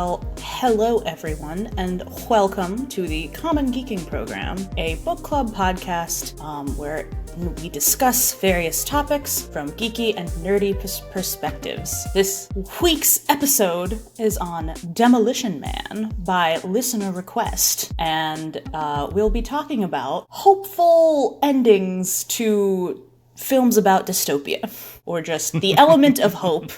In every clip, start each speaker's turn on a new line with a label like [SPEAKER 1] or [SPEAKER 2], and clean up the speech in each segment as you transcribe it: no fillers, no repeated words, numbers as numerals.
[SPEAKER 1] Well, hello everyone, and welcome to the Common Geeking Program, a book club podcast where we discuss various topics from geeky and nerdy perspectives. This week's episode is on Demolition Man by listener request, and we'll be talking about hopeful endings to films about dystopia, or just the element of hope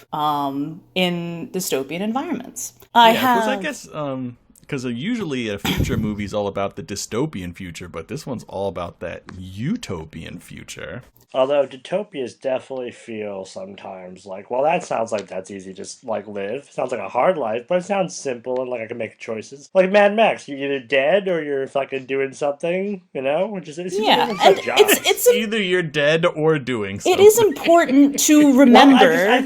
[SPEAKER 1] in dystopian environments.
[SPEAKER 2] Because usually a future movie is all about the dystopian future, but this one's all about that utopian future.
[SPEAKER 3] Although dystopias definitely feel sometimes like, well, that sounds like that's easy, just like live. Sounds like a hard life, but it sounds simple and like I can make choices. Like Mad Max, you're either dead or you're fucking doing something, you know? Which is it's
[SPEAKER 2] either you're dead or doing something.
[SPEAKER 1] It is important to remember
[SPEAKER 3] I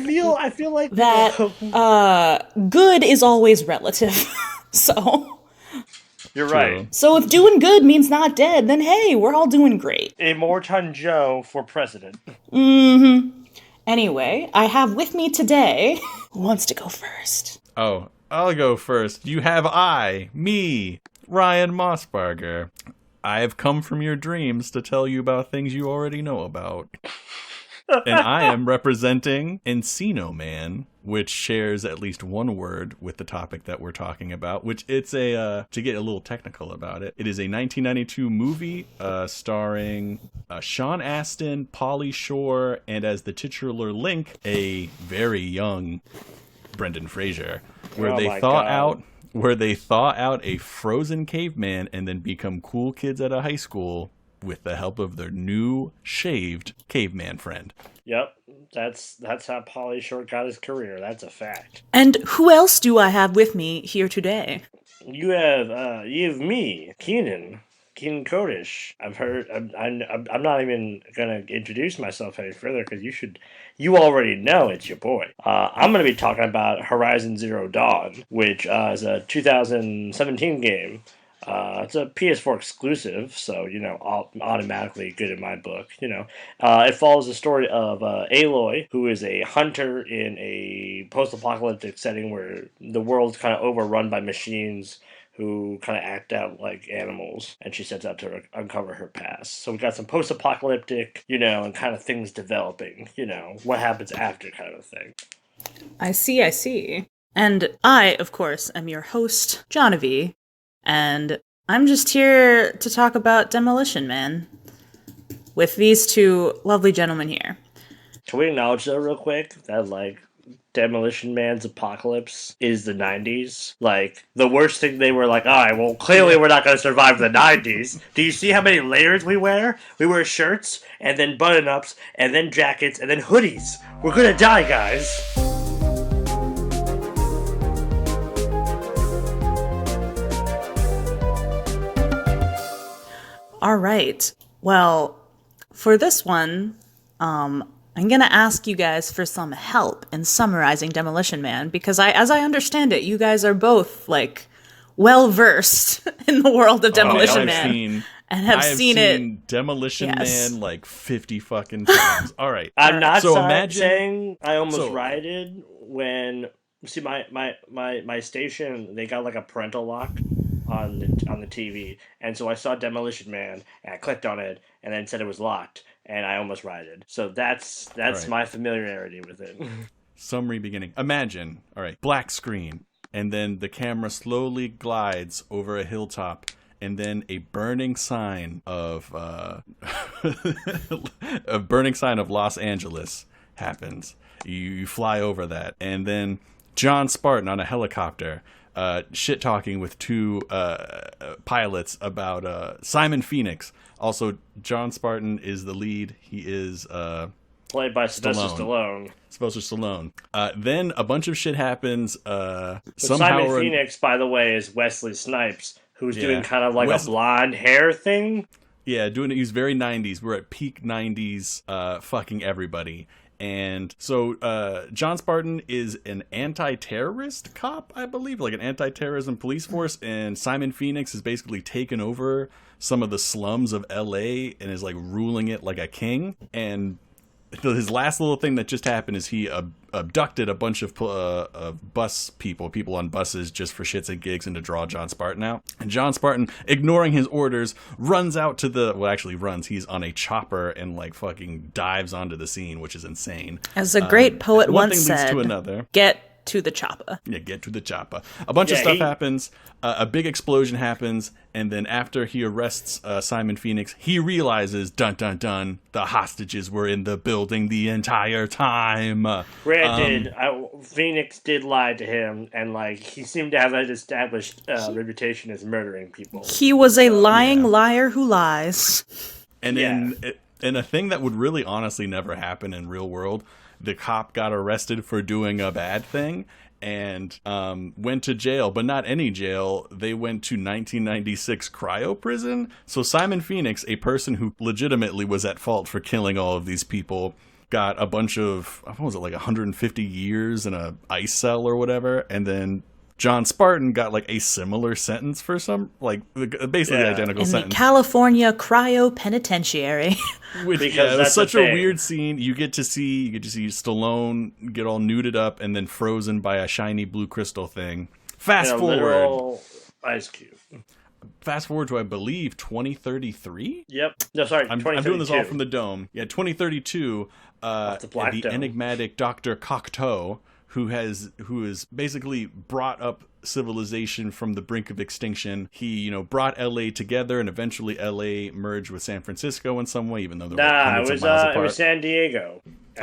[SPEAKER 3] feel like
[SPEAKER 1] that good is always relative. So...
[SPEAKER 3] You're right.
[SPEAKER 1] So if doing good means not dead, then hey, we're all doing great.
[SPEAKER 3] Immortan Joe for president.
[SPEAKER 1] Mm-hmm. Anyway, I have with me today... Who wants to go first?
[SPEAKER 2] Oh, I'll go first. You have me, Ryan Mossbarger. I have come from your dreams to tell you about things you already know about. And I am representing Encino Man, which shares at least one word with the topic that we're talking about, which it's to get a little technical about it, it is a 1992 movie starring Sean Astin, Pauly Shore, and as the titular Link, a very young Brendan Fraser, where they thaw out a frozen caveman and then become cool kids at a high school with the help of their new shaved caveman friend.
[SPEAKER 3] Yep, that's how Pauly Shore got his career. That's a fact.
[SPEAKER 1] And who else do I have with me here today?
[SPEAKER 3] You have me, Keenan Kodesch. I've heard. I'm not even gonna introduce myself any further because you already know it's your boy. I'm gonna be talking about Horizon Zero Dawn, which is a 2017 game. It's a PS4 exclusive, so, automatically good in my book, It follows the story of Aloy, who is a hunter in a post-apocalyptic setting where the world's kind of overrun by machines who kind of act out like animals, and she sets out to uncover her past. So we got some post-apocalyptic, and kind of things developing, what happens after kind of a thing.
[SPEAKER 1] I see. And I, of course, am your host, Jahnavi. And I'm just here to talk about Demolition Man with these two lovely gentlemen here.
[SPEAKER 3] Can we acknowledge, though, real quick, that, Demolition Man's apocalypse is the 90s? The worst thing they were like, all right, well, clearly we're not going to survive the 90s. Do you see how many layers we wear? We wear shirts, and then button-ups, and then jackets, and then hoodies. We're going to die, guys.
[SPEAKER 1] All right. Well, for this one, I'm going to ask you guys for some help in summarizing Demolition Man, because as I understand it, you guys are both, well-versed in the world of Demolition Man. I've seen
[SPEAKER 2] Demolition Man 50 fucking times. All right.
[SPEAKER 3] I'm not saying I almost rioted when... See, my station, they got a parental lock on the TV, and so I saw Demolition Man, and I clicked on it, and then said it was locked, and I almost rioted. So that's right. My familiarity with it.
[SPEAKER 2] Summary beginning. Imagine, all right, black screen, and then the camera slowly glides over a hilltop, and then a burning sign of Los Angeles happens. You fly over that, and then John Spartan on a helicopter shit-talking with two pilots about Simon Phoenix. Also, John Spartan is the lead. He is
[SPEAKER 3] played by Sylvester Stallone.
[SPEAKER 2] Then a bunch of shit happens.
[SPEAKER 3] Simon Phoenix, by the way, is Wesley Snipes, who's doing kind of a blonde hair thing.
[SPEAKER 2] Yeah, he's very 90s. We're at peak 90s fucking everybody. And so John Spartan is an anti-terrorist cop, I believe, an anti-terrorism police force, and Simon Phoenix has basically taken over some of the slums of LA and is ruling it like a king. And his last little thing that just happened is he abducted a bunch of bus people on buses just for shits and gigs and to draw John Spartan out. And John Spartan, ignoring his orders, runs out to he's on a chopper and like fucking dives onto the scene, which is insane.
[SPEAKER 1] As a great poet
[SPEAKER 2] one
[SPEAKER 1] once
[SPEAKER 2] thing leads
[SPEAKER 1] said,
[SPEAKER 2] to another.
[SPEAKER 1] Get to the chopper.
[SPEAKER 2] Yeah, get to the chopper. A bunch of stuff happens. A big explosion happens, and then after he arrests Simon Phoenix, he realizes, dun dun dun, the hostages were in the building the entire time.
[SPEAKER 3] Granted, Phoenix did lie to him, and like he seemed to have an established reputation as murdering people.
[SPEAKER 1] He was a lying liar who lies.
[SPEAKER 2] And in a thing that would really honestly never happen in real world, the cop got arrested for doing a bad thing and went to jail, but not any jail. They went to 1996 cryo prison. So Simon Phoenix, a person who legitimately was at fault for killing all of these people, got a bunch of, what was it, like 150 years in a ice cell or whatever, and then John Spartan got like a similar sentence for some, like basically identical sentence.
[SPEAKER 1] In the California Cryo Penitentiary.
[SPEAKER 2] Which it was such a weird scene. You get to see Stallone get all nuded up and then frozen by a shiny blue crystal thing. Fast forward.
[SPEAKER 3] Ice cube.
[SPEAKER 2] Fast forward to, I believe, 2033?
[SPEAKER 3] Yep. No, sorry,
[SPEAKER 2] I'm doing this all from the dome. Yeah, 2032. The enigmatic Dr. Cocteau, who is basically brought up civilization from the brink of extinction. He, brought LA together, and eventually LA merged with San Francisco in some way, even though they're hundreds of miles apart.
[SPEAKER 3] It was San Diego.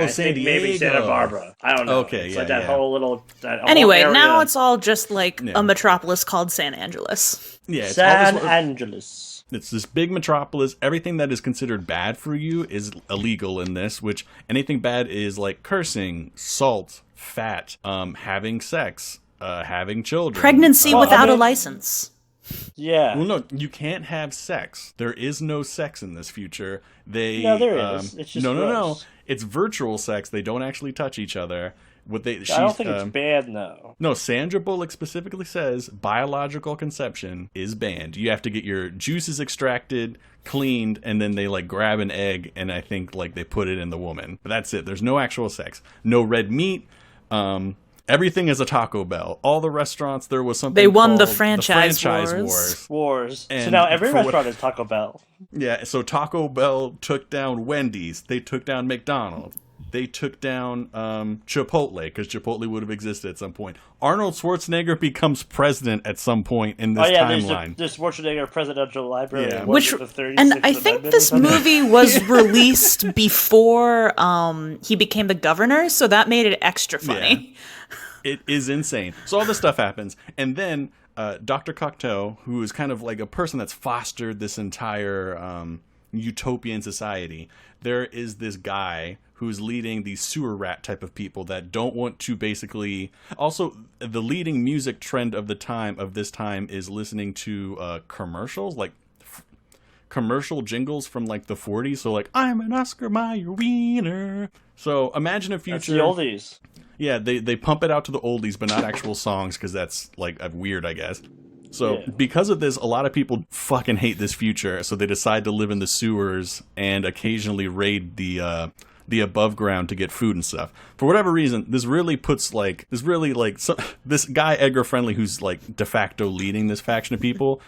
[SPEAKER 2] San Diego.
[SPEAKER 3] Maybe Santa Barbara. I don't know.
[SPEAKER 2] Okay,
[SPEAKER 3] it's that whole little.
[SPEAKER 1] Anyway, now it's all just like a metropolis called San Angeles.
[SPEAKER 2] Yeah, it's
[SPEAKER 3] San Angeles.
[SPEAKER 2] It's this big metropolis. Everything that is considered bad for you is illegal in this, which anything bad is like cursing, salt, fat, having sex, having children.
[SPEAKER 1] Pregnancy without a license.
[SPEAKER 3] Yeah.
[SPEAKER 2] Well, no, you can't have sex. There is no sex in this future.
[SPEAKER 3] No, there is. It's just
[SPEAKER 2] no. It's virtual sex. They don't actually touch each other. I
[SPEAKER 3] don't think it's banned, though.
[SPEAKER 2] No, Sandra Bullock specifically says biological conception is banned. You have to get your juices extracted, cleaned, and then they like grab an egg and I think like they put it in the woman. But that's it. There's no actual sex. No red meat. Everything is a Taco Bell. All the restaurants, there was something.
[SPEAKER 1] They won the
[SPEAKER 2] franchise
[SPEAKER 3] wars.
[SPEAKER 2] And
[SPEAKER 3] so now every restaurant is Taco Bell.
[SPEAKER 2] Yeah, so Taco Bell took down Wendy's. They took down McDonald's. They took down Chipotle, because Chipotle would have existed at some point. Arnold Schwarzenegger becomes president at some point in this timeline.
[SPEAKER 3] There's Schwarzenegger Presidential Library.
[SPEAKER 2] Yeah.
[SPEAKER 1] I think this movie was released before he became the governor, so that made it extra funny.
[SPEAKER 2] Yeah. It is insane. So all this stuff happens, and then Dr. Cocteau, who is kind of like a person that's fostered this entire utopian society, there is this guy who's leading these sewer rat type of people that don't want to basically. Also, the leading music trend of this time is listening to commercials, like commercial jingles from like the 40s. So like, I'm an Oscar Mayer wiener. So imagine a future.
[SPEAKER 3] That's the oldies.
[SPEAKER 2] Yeah, they pump it out to the oldies, but not actual songs, because that's like weird, I guess. So because of this, a lot of people fucking hate this future. So they decide to live in the sewers and occasionally raid the above ground to get food and stuff. For whatever reason, this guy Edgar Friendly, who's like de facto leading this faction of people,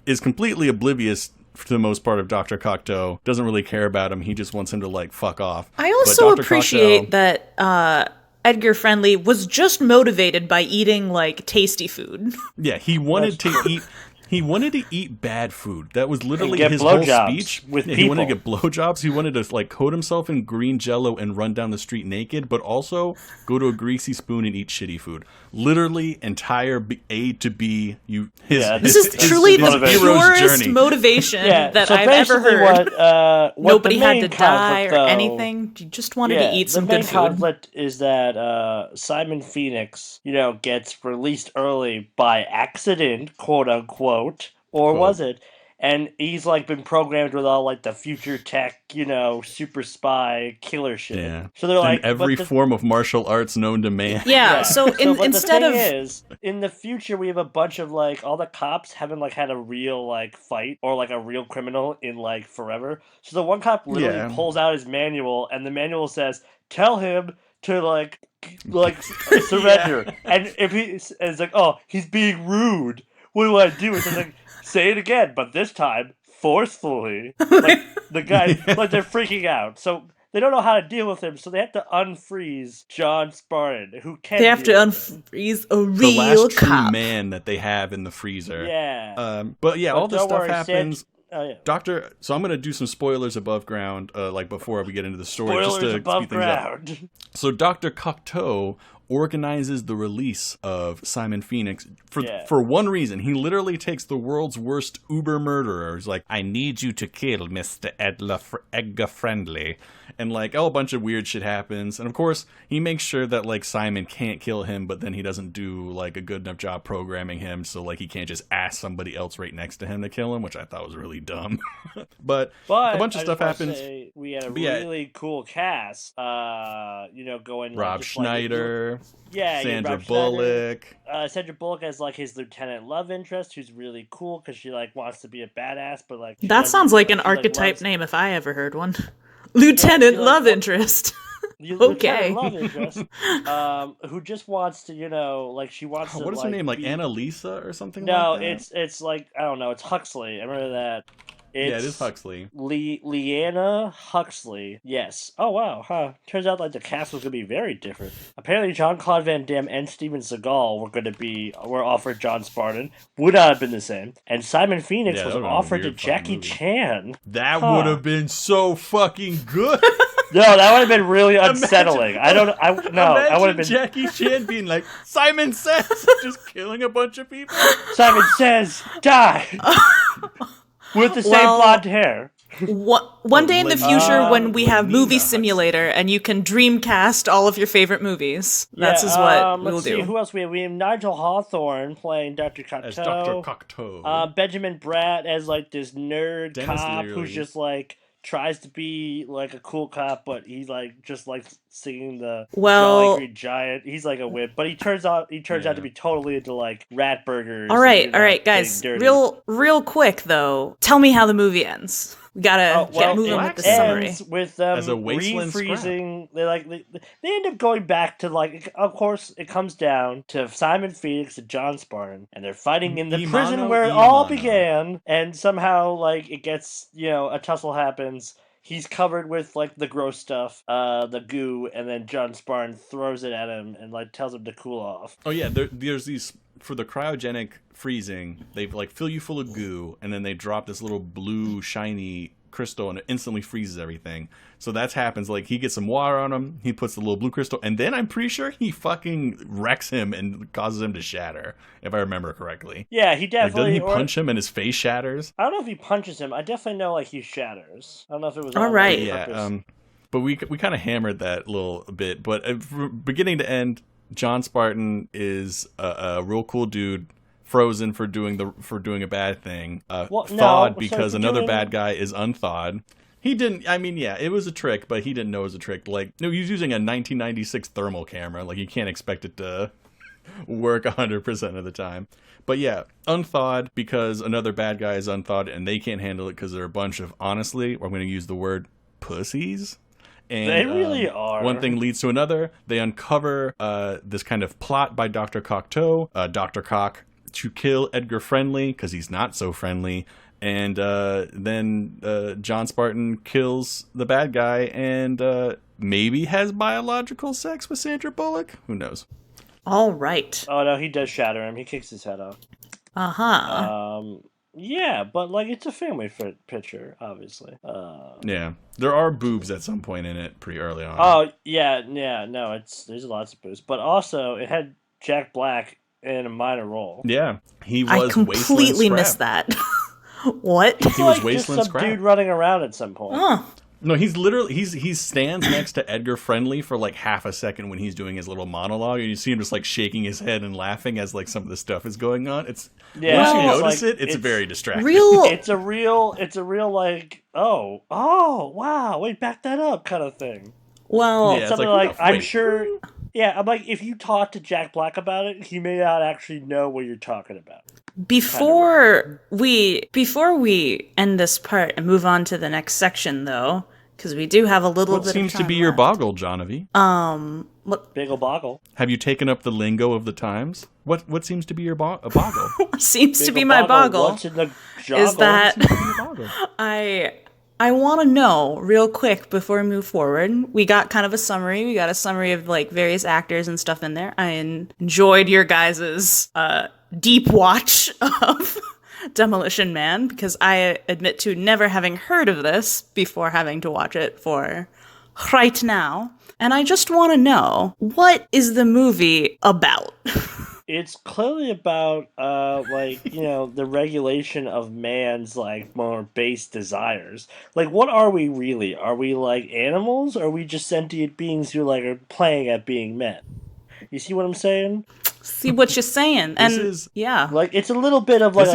[SPEAKER 2] is completely oblivious for the most part of Dr. Cocteau. Doesn't really care about him. He just wants him to like fuck off.
[SPEAKER 1] I also appreciate that Edgar Friendly was just motivated by eating like tasty food.
[SPEAKER 2] Yeah, he wanted to eat. He wanted to eat bad food. That was literally his whole speech. He wanted to get blowjobs. He wanted to like coat himself in green Jello and run down the street naked, but also go to a greasy spoon and eat shitty food. Literally, entire A to B.
[SPEAKER 1] This is truly the purest motivation that I've ever heard. Nobody had to die or anything. You just wanted to eat some good food.
[SPEAKER 3] The main conflict is that Simon Phoenix, gets released early by accident, quote unquote. Or was it? and he's like been programmed with all like the future tech, super spy killer shit.
[SPEAKER 2] Yeah.
[SPEAKER 3] So they're
[SPEAKER 2] And
[SPEAKER 3] like
[SPEAKER 2] every form of martial arts known to man.
[SPEAKER 1] Yeah, so
[SPEAKER 3] but
[SPEAKER 1] instead
[SPEAKER 3] the
[SPEAKER 1] of...
[SPEAKER 3] thing is, in the future, we have a bunch of like all the cops haven't like had a real like fight or like a real criminal in like forever. So the one cop literally pulls out his manual, and the manual says, "Tell him to like surrender." And if it's like, "Oh, he's being rude. What do I do?" It's like, "Say it again, but this time forcefully." Like the guy, like they're freaking out. So they don't know how to deal with him, so they have to unfreeze John Spartan, who can.
[SPEAKER 1] They have to unfreeze a real
[SPEAKER 2] the last
[SPEAKER 1] cop.
[SPEAKER 2] true man that they have in the freezer.
[SPEAKER 3] Yeah.
[SPEAKER 2] But all this stuff happens.
[SPEAKER 3] Oh, yeah.
[SPEAKER 2] So I'm going to do some spoilers above ground, like before we get into the story.
[SPEAKER 3] Spoilers
[SPEAKER 2] just to
[SPEAKER 3] above
[SPEAKER 2] speed things
[SPEAKER 3] ground.
[SPEAKER 2] up. So Dr. Cocteau organizes the release of Simon Phoenix for one reason. He literally takes the world's worst uber murderers, like, "I need you to kill Mr. Edgar Friendly." And like, a bunch of weird shit happens. And of course, he makes sure that like Simon can't kill him, but then he doesn't do like a good enough job programming him, so like he can't just ask somebody else right next to him to kill him, which I thought was really dumb. but a bunch of stuff happens.
[SPEAKER 3] We had a really cool cast. Going
[SPEAKER 2] Rob Schneider. Sandra
[SPEAKER 3] Rob
[SPEAKER 2] Bullock.
[SPEAKER 3] Schneider. Sandra Bullock as like his lieutenant love interest, who's really cool because she like wants to be a badass, but like
[SPEAKER 1] that sounds like an archetype name if I ever heard one. Lieutenant love interest. Okay.
[SPEAKER 3] Love interest, who just wants to, she wants to.
[SPEAKER 2] What is her name? Like Annalisa or something?
[SPEAKER 3] No,
[SPEAKER 2] like that?
[SPEAKER 3] it's like I don't know. It's Huxley. I remember that.
[SPEAKER 2] It is Huxley.
[SPEAKER 3] Leanna Huxley. Yes. Oh, wow. Huh. Turns out like the cast was going to be very different. Apparently, Jean-Claude Van Damme and Steven Seagal were offered John Spartan. Would not have been the same. And Simon Phoenix was offered to Jackie Chan.
[SPEAKER 2] That would have been so fucking good.
[SPEAKER 3] No, that would have been really unsettling. I would have been
[SPEAKER 2] Jackie Chan being like, "Simon Says," just killing a bunch of people.
[SPEAKER 3] Simon Says, die. With the same blonde hair.
[SPEAKER 1] One day in the future when we have Movie Simulator and you can dreamcast all of your favorite movies. That's what we'll do.
[SPEAKER 3] See, who else we have? We have Nigel Hawthorne playing Dr. Cocteau.
[SPEAKER 2] As Dr. Cocteau.
[SPEAKER 3] Benjamin Bratt as like this nerd
[SPEAKER 2] Dennis
[SPEAKER 3] cop
[SPEAKER 2] Leary.
[SPEAKER 3] who's just like tries to be like a cool cop, but he like just likes singing the Jolly Green Giant. He's like a wimp, but he turns out to be totally into like rat burgers.
[SPEAKER 1] All right, guys. Real quick though, tell me how the movie ends. We gotta get moving with the summary.
[SPEAKER 3] With them
[SPEAKER 2] as a wasteland
[SPEAKER 3] refreezing, they end up going back to like. Of course, it comes down to Simon Phoenix and John Spartan, and they're fighting in the prison where it all began. And somehow, like it gets, a tussle happens. He's covered with like the gross stuff, the goo, and then John Spartan throws it at him and like tells him to cool off.
[SPEAKER 2] Oh yeah, there's these for the cryogenic freezing. They like fill you full of goo, and then they drop this little blue shiny crystal, and it instantly freezes everything. So that happens. Like he gets some water on him, he puts the little blue crystal, and then I'm pretty sure he fucking wrecks him and causes him to shatter, if I remember correctly.
[SPEAKER 3] Yeah, he definitely.
[SPEAKER 2] Like, doesn't he punch him and his face shatters?
[SPEAKER 3] I don't know if he punches him. I definitely know like he shatters. I don't know if it was
[SPEAKER 1] all right.
[SPEAKER 2] Yeah, but we kind of hammered that a little bit. But from beginning to end, John Spartan is a real cool dude. Frozen for doing a bad thing. Thawed because another bad guy is unthawed. He didn't. I mean, yeah, it was a trick, but he didn't know it was a trick. Like, no, he was using a 1996 thermal camera. Like, you can't expect it to work 100% of the time. But yeah, unthawed because another bad guy is unthawed, and they can't handle it because they're a bunch of, honestly, I'm going to use the word pussies. And,
[SPEAKER 3] they really are.
[SPEAKER 2] One thing leads to another. They uncover this kind of plot by Dr. Cocteau, Dr. Cock, to kill Edgar Friendly because he's not so friendly. And then John Spartan kills the bad guy and maybe has biological sex with Sandra Bullock. Who knows?
[SPEAKER 1] All right.
[SPEAKER 3] Oh, no, he does shatter him. He kicks his head off.
[SPEAKER 1] Uh-huh.
[SPEAKER 3] Yeah, but like it's a family picture, obviously.
[SPEAKER 2] Yeah, there are boobs at some point in it pretty early on.
[SPEAKER 3] Oh, yeah, no, there's lots of boobs. But also, it had Jack Black in a minor role.
[SPEAKER 2] Yeah, he was.
[SPEAKER 1] I completely missed that. What?
[SPEAKER 3] He was like Wasteland just some dude running around at some point.
[SPEAKER 1] Oh.
[SPEAKER 2] No, he's literally he stands next to Edgar Friendly for like half a second when he's doing his little monologue, and you see him just like shaking his head and laughing as like some of the stuff is going on. It's once you notice it's very distracting.
[SPEAKER 3] It's a real like oh wow, wait, back that up kind of thing.
[SPEAKER 1] Well,
[SPEAKER 3] it's something like I'm sure. Yeah, I'm like, if you talk to Jack Black about it, he may not actually know what you're talking about.
[SPEAKER 1] Before we end this part and move on to the next section, though, because we do have a little bit of time
[SPEAKER 2] What seems to be your
[SPEAKER 1] left.
[SPEAKER 2] boggle, Jahnavi?
[SPEAKER 1] What
[SPEAKER 3] Bagel boggle?
[SPEAKER 2] Have you taken up the lingo of the times? What seems to be your boggle?
[SPEAKER 1] seems to
[SPEAKER 3] Bagel
[SPEAKER 1] be my boggle
[SPEAKER 3] What's in the
[SPEAKER 1] is that
[SPEAKER 2] Boggle.
[SPEAKER 1] I want to know real quick before we move forward. We got kind of a summary. We got a summary of like various actors and stuff in there. I enjoyed your guys's deep watch of Demolition Man, because I admit to never having heard of this before having to watch it for right now. And I just want to know, what is the movie about?
[SPEAKER 3] It's clearly about, the regulation of man's, like, more base desires. Like, what are we really? Are we, like, animals? Or are we just sentient beings who, like, are playing at being men? You see what I'm saying?
[SPEAKER 1] See what you're saying. Yeah.
[SPEAKER 3] Like, it's a little bit of, like,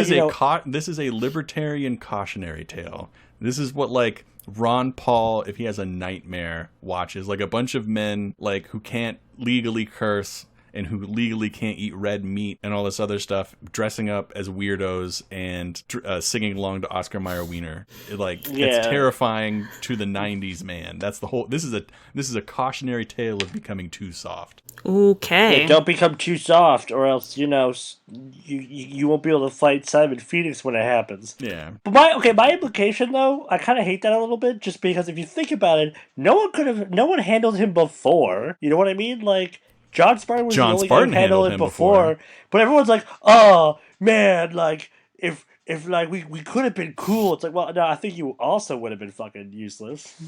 [SPEAKER 2] this is a libertarian cautionary tale. This is what, like, Ron Paul, if he has a nightmare, watches. Like, a bunch of men, like, who can't legally curse and who legally can't eat red meat and all this other stuff, dressing up as weirdos and singing along to Oscar Mayer Wiener. It's terrifying to the 90s man. That's the whole. This is a cautionary tale of becoming too soft.
[SPEAKER 1] Okay.
[SPEAKER 3] Yeah, don't become too soft, or else you won't be able to fight Simon Phoenix when it happens.
[SPEAKER 2] Yeah.
[SPEAKER 3] But my implication though, I kind of hate that a little bit, just because if you think about it, no one handled him before. You know what I mean? Like, John Spartan was the only guy who handled it before. But everyone's like, oh, man, like, if like, we could have been cool. It's like, well, no, I think you also would have been fucking useless.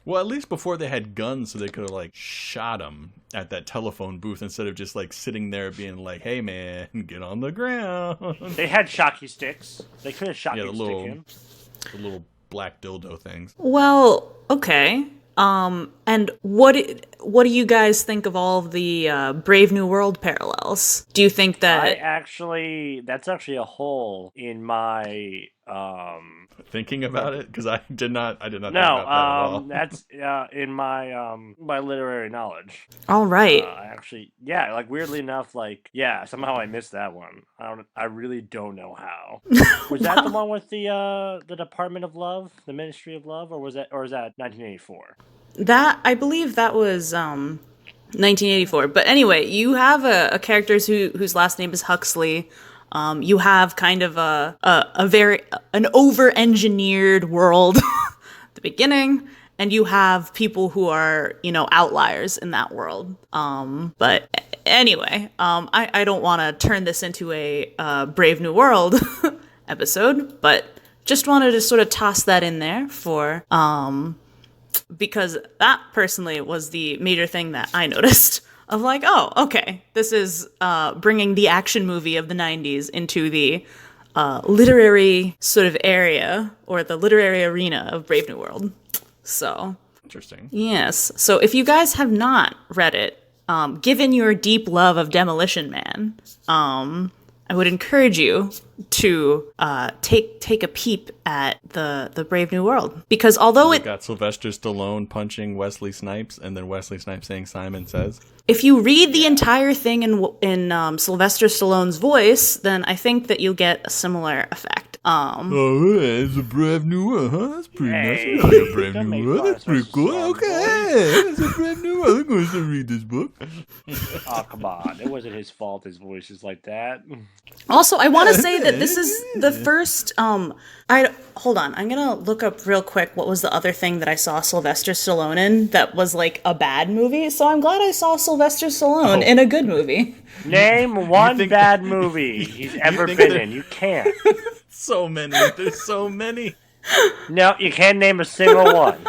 [SPEAKER 2] Well, at least before they had guns, so they could have, like, shot him at that telephone booth instead of just, like, sitting there being like, hey, man, get on the ground.
[SPEAKER 3] They had shocky sticks. They could have shocky stick him.
[SPEAKER 2] The little black dildo things.
[SPEAKER 1] Well, okay. And what do you guys think of all of the Brave New World parallels? Do you think that
[SPEAKER 3] that's actually a hole in my
[SPEAKER 2] thinking about it? Because I did not think about that at all.
[SPEAKER 3] That's in my my literary knowledge.
[SPEAKER 1] All right.
[SPEAKER 3] Like, weirdly enough, somehow I missed that one. I really don't know how. Was that the one with the Department of Love, the Ministry of Love, or is that 1984?
[SPEAKER 1] That, I believe that was 1984. But anyway, you have a character whose last name is Huxley. You have kind of an over-engineered world at the beginning, and you have people who are, outliers in that world. But anyway, I don't want to turn this into a Brave New World episode, but just wanted to sort of toss that in there for because that personally was the major thing that I noticed. Of like, oh, okay, this is bringing the action movie of the 90s into the literary sort of area, or the literary arena of Brave New World. So,
[SPEAKER 2] interesting. Yes.
[SPEAKER 1] So if you guys have not read it, given your deep love of Demolition Man, I would encourage you to take a peep at the Brave New World, because although it
[SPEAKER 2] got Sylvester Stallone punching Wesley Snipes and then Wesley Snipes saying Simon Says.
[SPEAKER 1] If you read the entire thing in Sylvester Stallone's voice, then I think that you'll get a similar effect.
[SPEAKER 2] Oh, it's a Brave New World, huh? That's pretty nice. You like a Brave New World? That's pretty cool. Okay, it's a Brave New World. I'm going to read this book.
[SPEAKER 3] Oh, come on. It wasn't his fault his voice is like that.
[SPEAKER 1] Also, I want to say that this is the first, hold on, I'm gonna look up real quick what was the other thing that I saw Sylvester Stallone in that was like a bad movie, so I'm glad I saw Sylvester Stallone in a good movie.
[SPEAKER 3] Name one bad movie he's ever been in. You can't.
[SPEAKER 2] So many. There's so many.
[SPEAKER 3] No, you can't name a single one.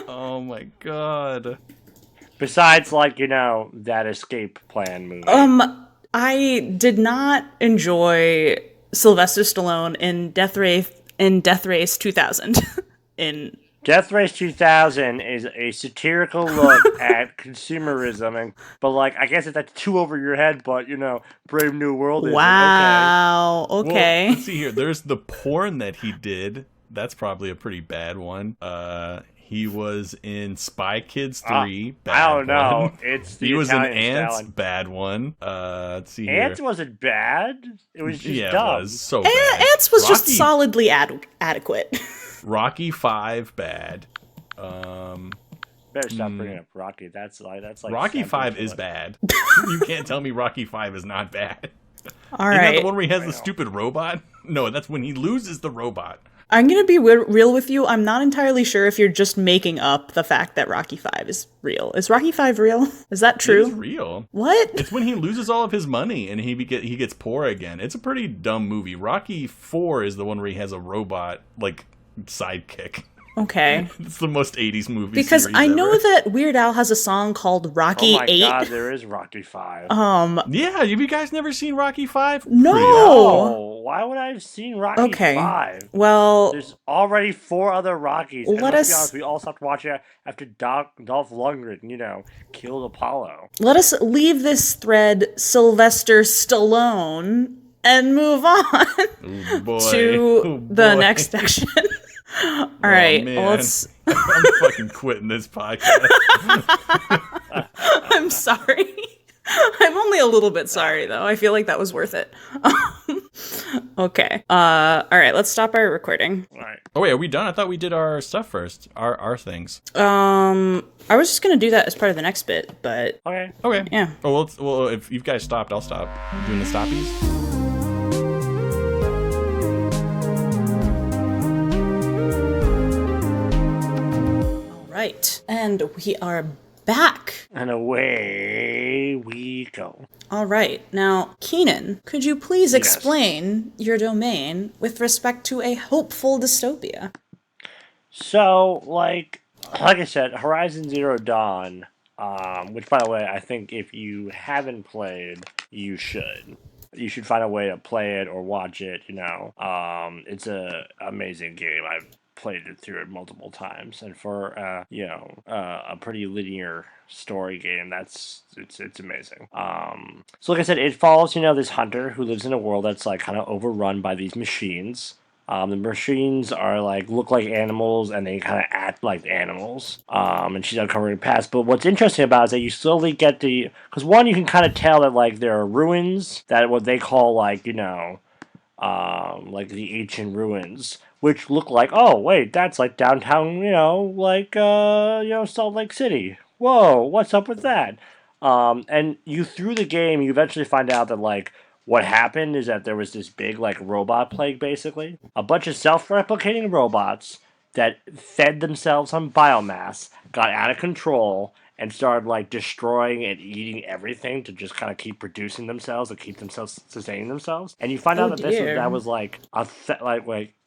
[SPEAKER 2] Oh my god.
[SPEAKER 3] Besides, that Escape Plan movie.
[SPEAKER 1] I did not enjoy Sylvester Stallone in Death Race 2000 in
[SPEAKER 3] Death Race 2000 is a satirical look at consumerism, but like I guess that's too over your head. But Brave New World isn't.
[SPEAKER 1] Wow.
[SPEAKER 2] Well,
[SPEAKER 1] Okay.
[SPEAKER 2] let's see here. There's the porn that he did. That's probably a pretty bad one. He was in Spy Kids 3. Bad
[SPEAKER 3] I don't know.
[SPEAKER 2] one.
[SPEAKER 3] It's the
[SPEAKER 2] He was in
[SPEAKER 3] Italian
[SPEAKER 2] Ants.
[SPEAKER 3] style.
[SPEAKER 2] Bad one. Let's see
[SPEAKER 3] Ants
[SPEAKER 2] here.
[SPEAKER 3] wasn't bad. It was just
[SPEAKER 2] Yeah,
[SPEAKER 3] dumb.
[SPEAKER 2] it was so bad.
[SPEAKER 1] Ants was just
[SPEAKER 2] Rocky-
[SPEAKER 1] solidly adequate.
[SPEAKER 2] Rocky 5, bad.
[SPEAKER 3] Better stop bringing up Rocky. That's like
[SPEAKER 2] Rocky
[SPEAKER 3] something
[SPEAKER 2] 5
[SPEAKER 3] to
[SPEAKER 2] is
[SPEAKER 3] it.
[SPEAKER 2] bad. You can't tell me Rocky 5 is not bad.
[SPEAKER 1] All
[SPEAKER 2] Isn't that
[SPEAKER 1] right.
[SPEAKER 2] the one where he has the stupid robot? No, that's when he loses the robot.
[SPEAKER 1] I'm going to be real with you. I'm not entirely sure if you're just making up the fact that Rocky 5 is real. Is Rocky 5 real? Is that true?
[SPEAKER 2] It's real.
[SPEAKER 1] What?
[SPEAKER 2] It's when he loses all of his money and he gets poor again. It's a pretty dumb movie. Rocky 4 is the one where he has a robot, like, sidekick.
[SPEAKER 1] Okay.
[SPEAKER 2] It's the most 80s movie
[SPEAKER 1] Because
[SPEAKER 2] series
[SPEAKER 1] I know
[SPEAKER 2] ever.
[SPEAKER 1] that Weird Al has a song called Rocky
[SPEAKER 3] Oh my
[SPEAKER 1] 8.
[SPEAKER 3] god, there is Rocky 5.
[SPEAKER 2] Yeah, have you guys never seen Rocky 5?
[SPEAKER 1] No.
[SPEAKER 3] Oh, why would I have seen Rocky
[SPEAKER 1] Okay.
[SPEAKER 3] 5?
[SPEAKER 1] Well,
[SPEAKER 3] There's already 4 other Rockies. And
[SPEAKER 1] Let
[SPEAKER 3] let's be
[SPEAKER 1] us-
[SPEAKER 3] honest, we all stopped watching it after Dolph Lundgren, killed Apollo.
[SPEAKER 1] let us leave this thread Sylvester Stallone and move on
[SPEAKER 2] Oh, boy.
[SPEAKER 1] to
[SPEAKER 2] Oh,
[SPEAKER 1] the
[SPEAKER 2] boy.
[SPEAKER 1] next section. All right,
[SPEAKER 2] man.
[SPEAKER 1] let's.
[SPEAKER 2] I'm fucking quitting this podcast.
[SPEAKER 1] I'm sorry. I'm only a little bit sorry, though. I feel like that was worth it. Okay. All right, let's stop our recording.
[SPEAKER 3] All right.
[SPEAKER 2] Oh, wait, are we done? I thought we did our stuff first. Our things.
[SPEAKER 1] I was just gonna do that as part of the next bit, but
[SPEAKER 3] Okay.
[SPEAKER 2] Okay.
[SPEAKER 1] yeah.
[SPEAKER 2] Oh, well, if you guys stopped, I'll stop. Doing the stoppies?
[SPEAKER 1] Right. And we are back.
[SPEAKER 3] And away we go.
[SPEAKER 1] All right. Now, Keenan, could you please
[SPEAKER 3] Yes.
[SPEAKER 1] explain your domain with respect to a hopeful dystopia?
[SPEAKER 3] So, like I said, Horizon Zero Dawn, which, by the way, I think if you haven't played, you should. You should find a way to play it or watch it, It's a amazing game. I've played it through it multiple times, and for a pretty linear story game, it's amazing. So like I said, it follows this hunter who lives in a world that's like kind of overrun by these machines. The machines are look like animals, and they kind of act like animals. And she's uncovering the past. But what's interesting about it is that you slowly get because one, you can kind of tell that there are ruins that what they call the ancient ruins, which look like, oh wait, that's like downtown, Salt Lake City. Whoa, what's up with that? And through the game, you eventually find out that what happened is that there was this big robot plague, basically. A bunch of self-replicating robots that fed themselves on biomass, got out of control, and started destroying and eating everything to just kind of keep producing themselves and keep themselves sustaining themselves. And you find
[SPEAKER 1] Oh,
[SPEAKER 3] out that
[SPEAKER 1] dear.
[SPEAKER 3] that was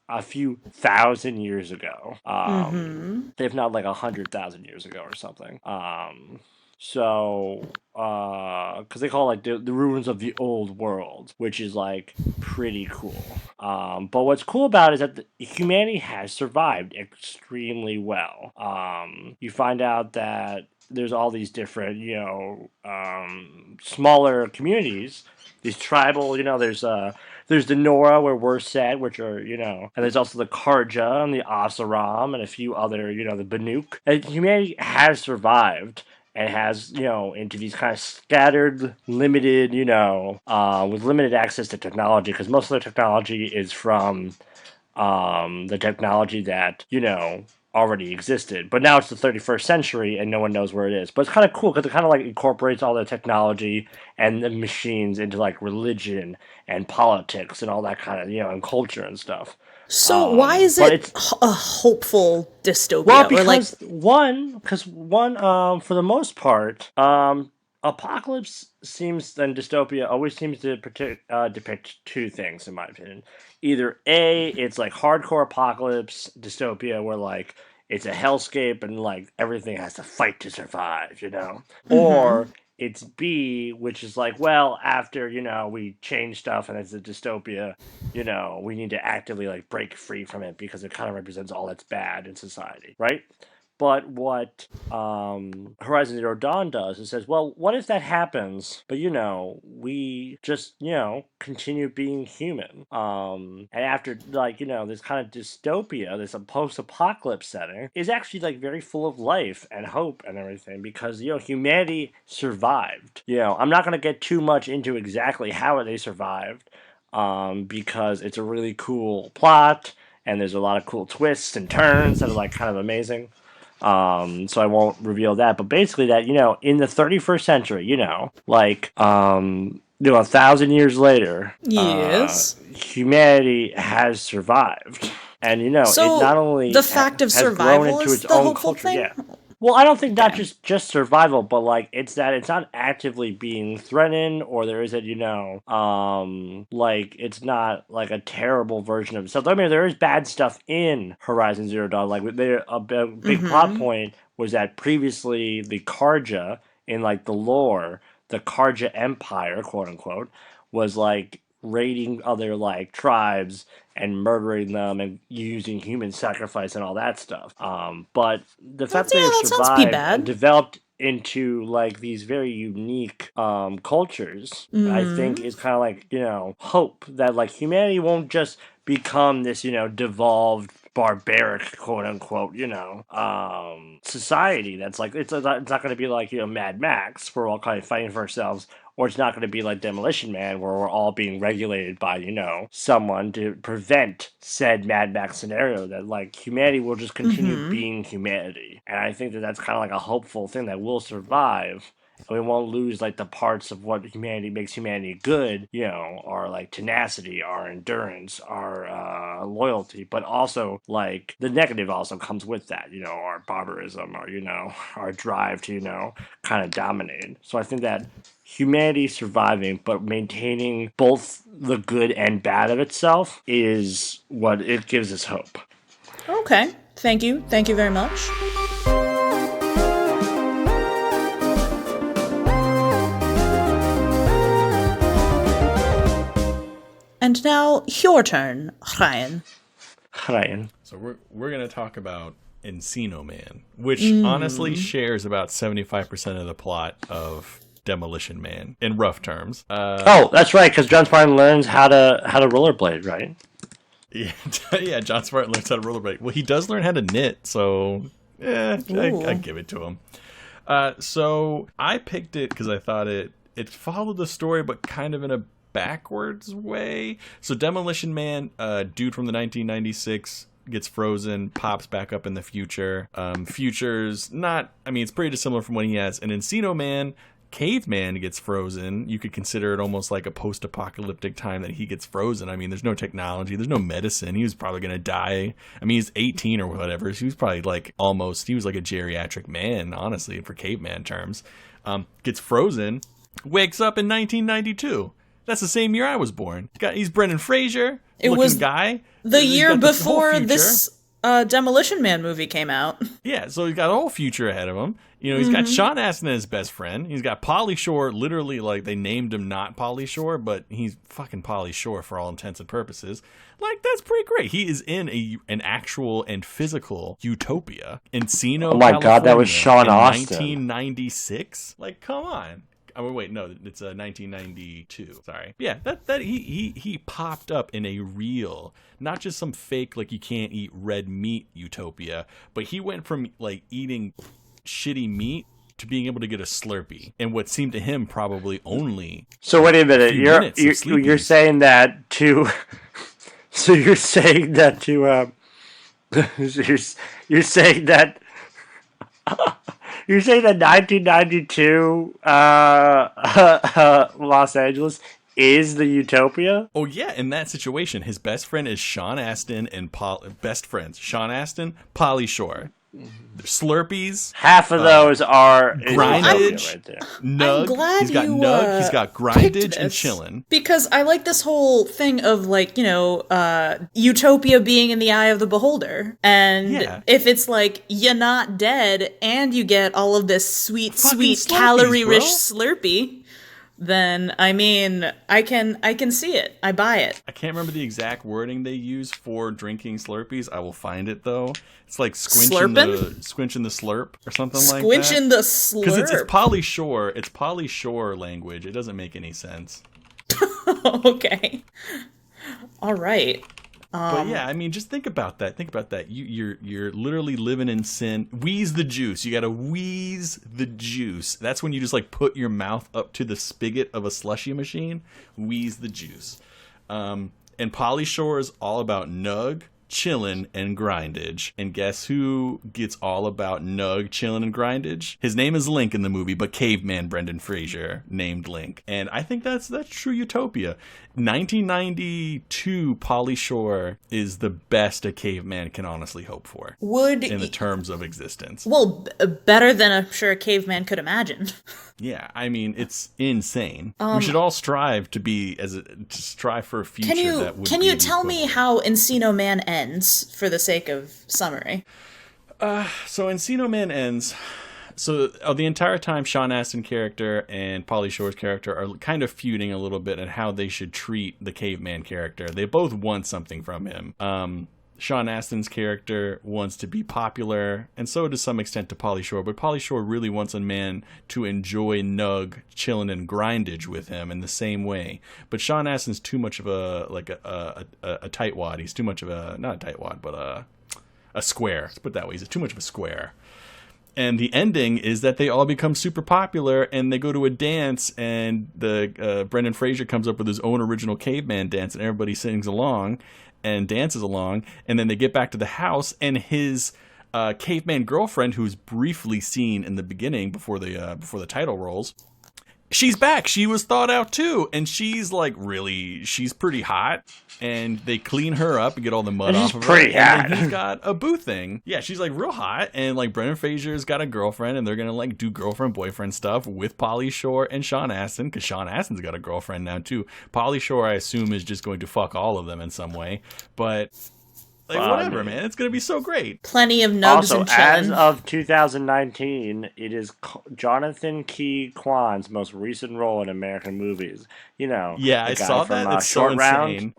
[SPEAKER 3] a few thousand years ago, if not 100,000 years ago or something. So, because they call it the ruins of the old world, which is pretty cool. But what's cool about it is that humanity has survived extremely well. You find out that there's all these different, smaller communities, these tribal, there's the Nora where we're set, which are, and there's also the Karja and the Asaram and a few other, the Banuk. And humanity has survived and has, into these kind of scattered, limited, with limited access to technology, because most of the technology is from the technology that, already existed. But now it's the 31st century and no one knows where it is. But it's kind of cool because it kind of incorporates all the technology and the machines into religion and politics and all that kind of, and culture and stuff.
[SPEAKER 1] So why is
[SPEAKER 3] but
[SPEAKER 1] it a hopeful dystopia?
[SPEAKER 3] Well,
[SPEAKER 1] Or
[SPEAKER 3] because one, for the most part, apocalypse and dystopia always seems to depict two things, in my opinion. Either A, it's hardcore apocalypse dystopia where it's a hellscape and everything has to fight to survive, or it's B, which is like, well, after, we change stuff and it's a dystopia, we need to actively like break free from it because it kind of represents all that's bad in society, right? But what Horizon Zero Dawn does is says, well, what if that happens, but we just continue being human, and after like this kind of dystopia, this post-apocalypse setting is actually like very full of life and hope and everything because humanity survived. I'm not gonna get too much into exactly how they survived, because it's a really cool plot and there's a lot of cool twists and turns that are like kind of amazing. So I won't reveal that, but basically that, in the 31st century, like, 1,000 years later,
[SPEAKER 1] yes,
[SPEAKER 3] humanity has survived. And,
[SPEAKER 1] so
[SPEAKER 3] it not only
[SPEAKER 1] the fact of
[SPEAKER 3] has
[SPEAKER 1] survival
[SPEAKER 3] grown into
[SPEAKER 1] is
[SPEAKER 3] its
[SPEAKER 1] the
[SPEAKER 3] own
[SPEAKER 1] hopeful
[SPEAKER 3] culture.
[SPEAKER 1] thing?
[SPEAKER 3] Yeah. Well, I don't think not just survival, but like it's that it's not actively being threatened, or there isn't, like it's not like a terrible version of itself. I mean, there is bad stuff in Horizon Zero Dawn. Like a big plot point was that previously the Karja in like the lore, the Karja Empire, quote unquote, was like raiding other like tribes and murdering them and using human sacrifice and all that stuff. But the fact that they survived and developed into like these very unique cultures, I think is kind of like, hope that like humanity won't just become this, devolved barbaric, quote unquote, society that's like it's not going to be like Mad Max, we're all kind of fighting for ourselves, or it's not going to be like Demolition Man where we're all being regulated by someone to prevent said Mad Max scenario, that like humanity will just continue being humanity. And I think that that's kind of like a hopeful thing that will survive. And we won't lose like the parts of what humanity makes humanity good, our like tenacity, our endurance, our loyalty, but also like the negative also comes with that, our barbarism, or our drive to kind of dominate. So I think that humanity surviving but maintaining both the good and bad of itself is what it gives us hope.
[SPEAKER 1] Okay, thank you very much. And now, your turn, Ryan.
[SPEAKER 2] So we're going to talk about Encino Man, which honestly shares about 75% of the plot of Demolition Man, in rough terms.
[SPEAKER 3] Oh, that's right, because John Spartan learns how to rollerblade, right?
[SPEAKER 2] Yeah, John Spartan learns how to rollerblade. Well, he does learn how to knit, so I give it to him. So I picked it because I thought it followed the story, but kind of in a backwards way. So Demolition Man, dude from the 1996, gets frozen, pops back up in the future. Future's not, I mean, it's pretty dissimilar from what he has. And Encino Man, Caveman gets frozen. You could consider it almost like a post-apocalyptic time that he gets frozen. I mean, there's no technology, there's no medicine. He was probably going to die. I mean, he's 18 or whatever, so he was probably like he was like a geriatric man, honestly, for caveman terms. Gets frozen, wakes up in 1992. That's the same year I was born. He's Brendan Fraser, looking guy.
[SPEAKER 1] The year before this Demolition Man movie came out.
[SPEAKER 2] Yeah, so he's got a whole future ahead of him. He's got Sean Astin as his best friend. He's got Pauly Shore, literally, like, they named him not Pauly Shore, but he's fucking Pauly Shore for all intents and purposes. Like, that's pretty great. He is in an actual and physical utopia. Encino,
[SPEAKER 3] oh my
[SPEAKER 2] California,
[SPEAKER 3] God, that was Sean Astin.
[SPEAKER 2] 1996? Like, come on. Oh, wait, no, it's 1992. Sorry. Yeah, that he popped up in a real, not just some fake, like you can't eat red meat utopia, but he went from like eating shitty meat to being able to get a Slurpee, and what seemed to him probably only.
[SPEAKER 3] So wait a minute, you're saying that to, so you're saying that to, you're saying that. You're saying that 1992 Los Angeles is the utopia?
[SPEAKER 2] Oh, yeah, in that situation, his best friend is Sean Astin and best friends. Sean Astin, Pauly Shore. Slurpees.
[SPEAKER 3] Half of those are
[SPEAKER 2] grindage.
[SPEAKER 3] right there.
[SPEAKER 2] Nug.
[SPEAKER 1] I'm glad
[SPEAKER 2] he's got
[SPEAKER 1] you,
[SPEAKER 2] nug. He's got
[SPEAKER 1] picked
[SPEAKER 2] grindage and
[SPEAKER 1] this,
[SPEAKER 2] chillin'.
[SPEAKER 1] because I like this whole thing of like, utopia being in the eye of the beholder, and if it's like you're not dead and you get all of this sweet calorie-rich Slurpee, then I mean I can see it. I buy it.
[SPEAKER 2] I can't remember the exact wording they use for drinking Slurpees. I will find it though. It's like squinching the slurp or something like that.
[SPEAKER 1] Squinching the slurp.
[SPEAKER 2] Because it's Pauly Shore. It's Pauly Shore language. It doesn't make any sense.
[SPEAKER 1] Okay. All right.
[SPEAKER 2] But yeah, I mean, just think about that. Think about that. You're literally living in sin. Wheeze the juice. You gotta wheeze the juice. That's when you just like put your mouth up to the spigot of a slushy machine. Wheeze the juice. And Pauly Shore is all about nug, chillin', and grindage. And guess who gets all about nug, chillin', and grindage? His name is Link in the movie, but caveman Brendan Fraser named Link. And I think that's true utopia. 1992 Pauly Shore is the best a caveman can honestly hope for. In the terms of existence.
[SPEAKER 1] Well, better than I'm sure a caveman could imagine.
[SPEAKER 2] Yeah, I mean, it's insane. We should all strive to strive for a future that would
[SPEAKER 1] Can you tell me how Encino Man ends, for the sake of summary?
[SPEAKER 2] So Encino Man ends. So the entire time, Sean Astin character and Pauly Shore's character are kind of feuding a little bit at how they should treat the caveman character. They both want something from him. Sean Astin's character wants to be popular, and so to some extent to Pauly Shore. But Pauly Shore really wants a man to enjoy nug, chillin', and grindage with him in the same way. But Sean Astin's too much of a tightwad. He's too much of not a tightwad, but a square. Let's put it that way. He's too much of a square. And the ending is that they all become super popular, and they go to a dance, and the Brendan Fraser comes up with his own original caveman dance, and everybody sings along and dances along, and then they get back to the house, and his caveman girlfriend, who's briefly seen in the beginning before the title rolls, she's back. She was thawed out too, and she's pretty hot. And they clean her up and get all the mud off of her.
[SPEAKER 3] Pretty hot.
[SPEAKER 2] And he's got a boo thing. Yeah, she's like real hot, and like Brendan Fraser's got a girlfriend, and they're gonna like do girlfriend boyfriend stuff with Pauly Shore and Sean Astin, because Sean Astin's got a girlfriend now too. Pauly Shore, I assume, is just going to fuck all of them in some way, but. Like, whatever, man. It's going to be so great.
[SPEAKER 1] Plenty of nugs and chillin'.
[SPEAKER 3] As of 2019, it is Jonathan Key Kwan's most recent role in American movies.
[SPEAKER 2] Yeah, I saw that. It's
[SPEAKER 3] Short
[SPEAKER 2] so
[SPEAKER 3] Round.
[SPEAKER 2] insane.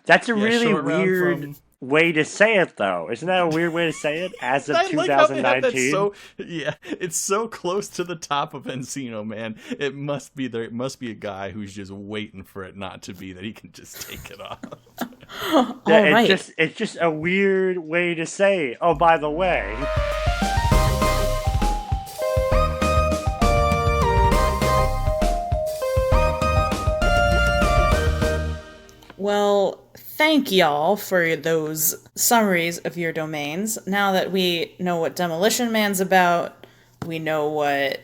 [SPEAKER 3] That's a really weird way to say it, though. Isn't that a weird way to say it? As of 2019.
[SPEAKER 2] It's so close to the top of Encino Man. It must be there. It must be a guy who's just waiting for it not to be, that he can just take it off.
[SPEAKER 3] It's just a weird way to say. Oh, by the way.
[SPEAKER 1] Well, thank y'all for those summaries of your domains. Now that we know what Demolition Man's about, we know what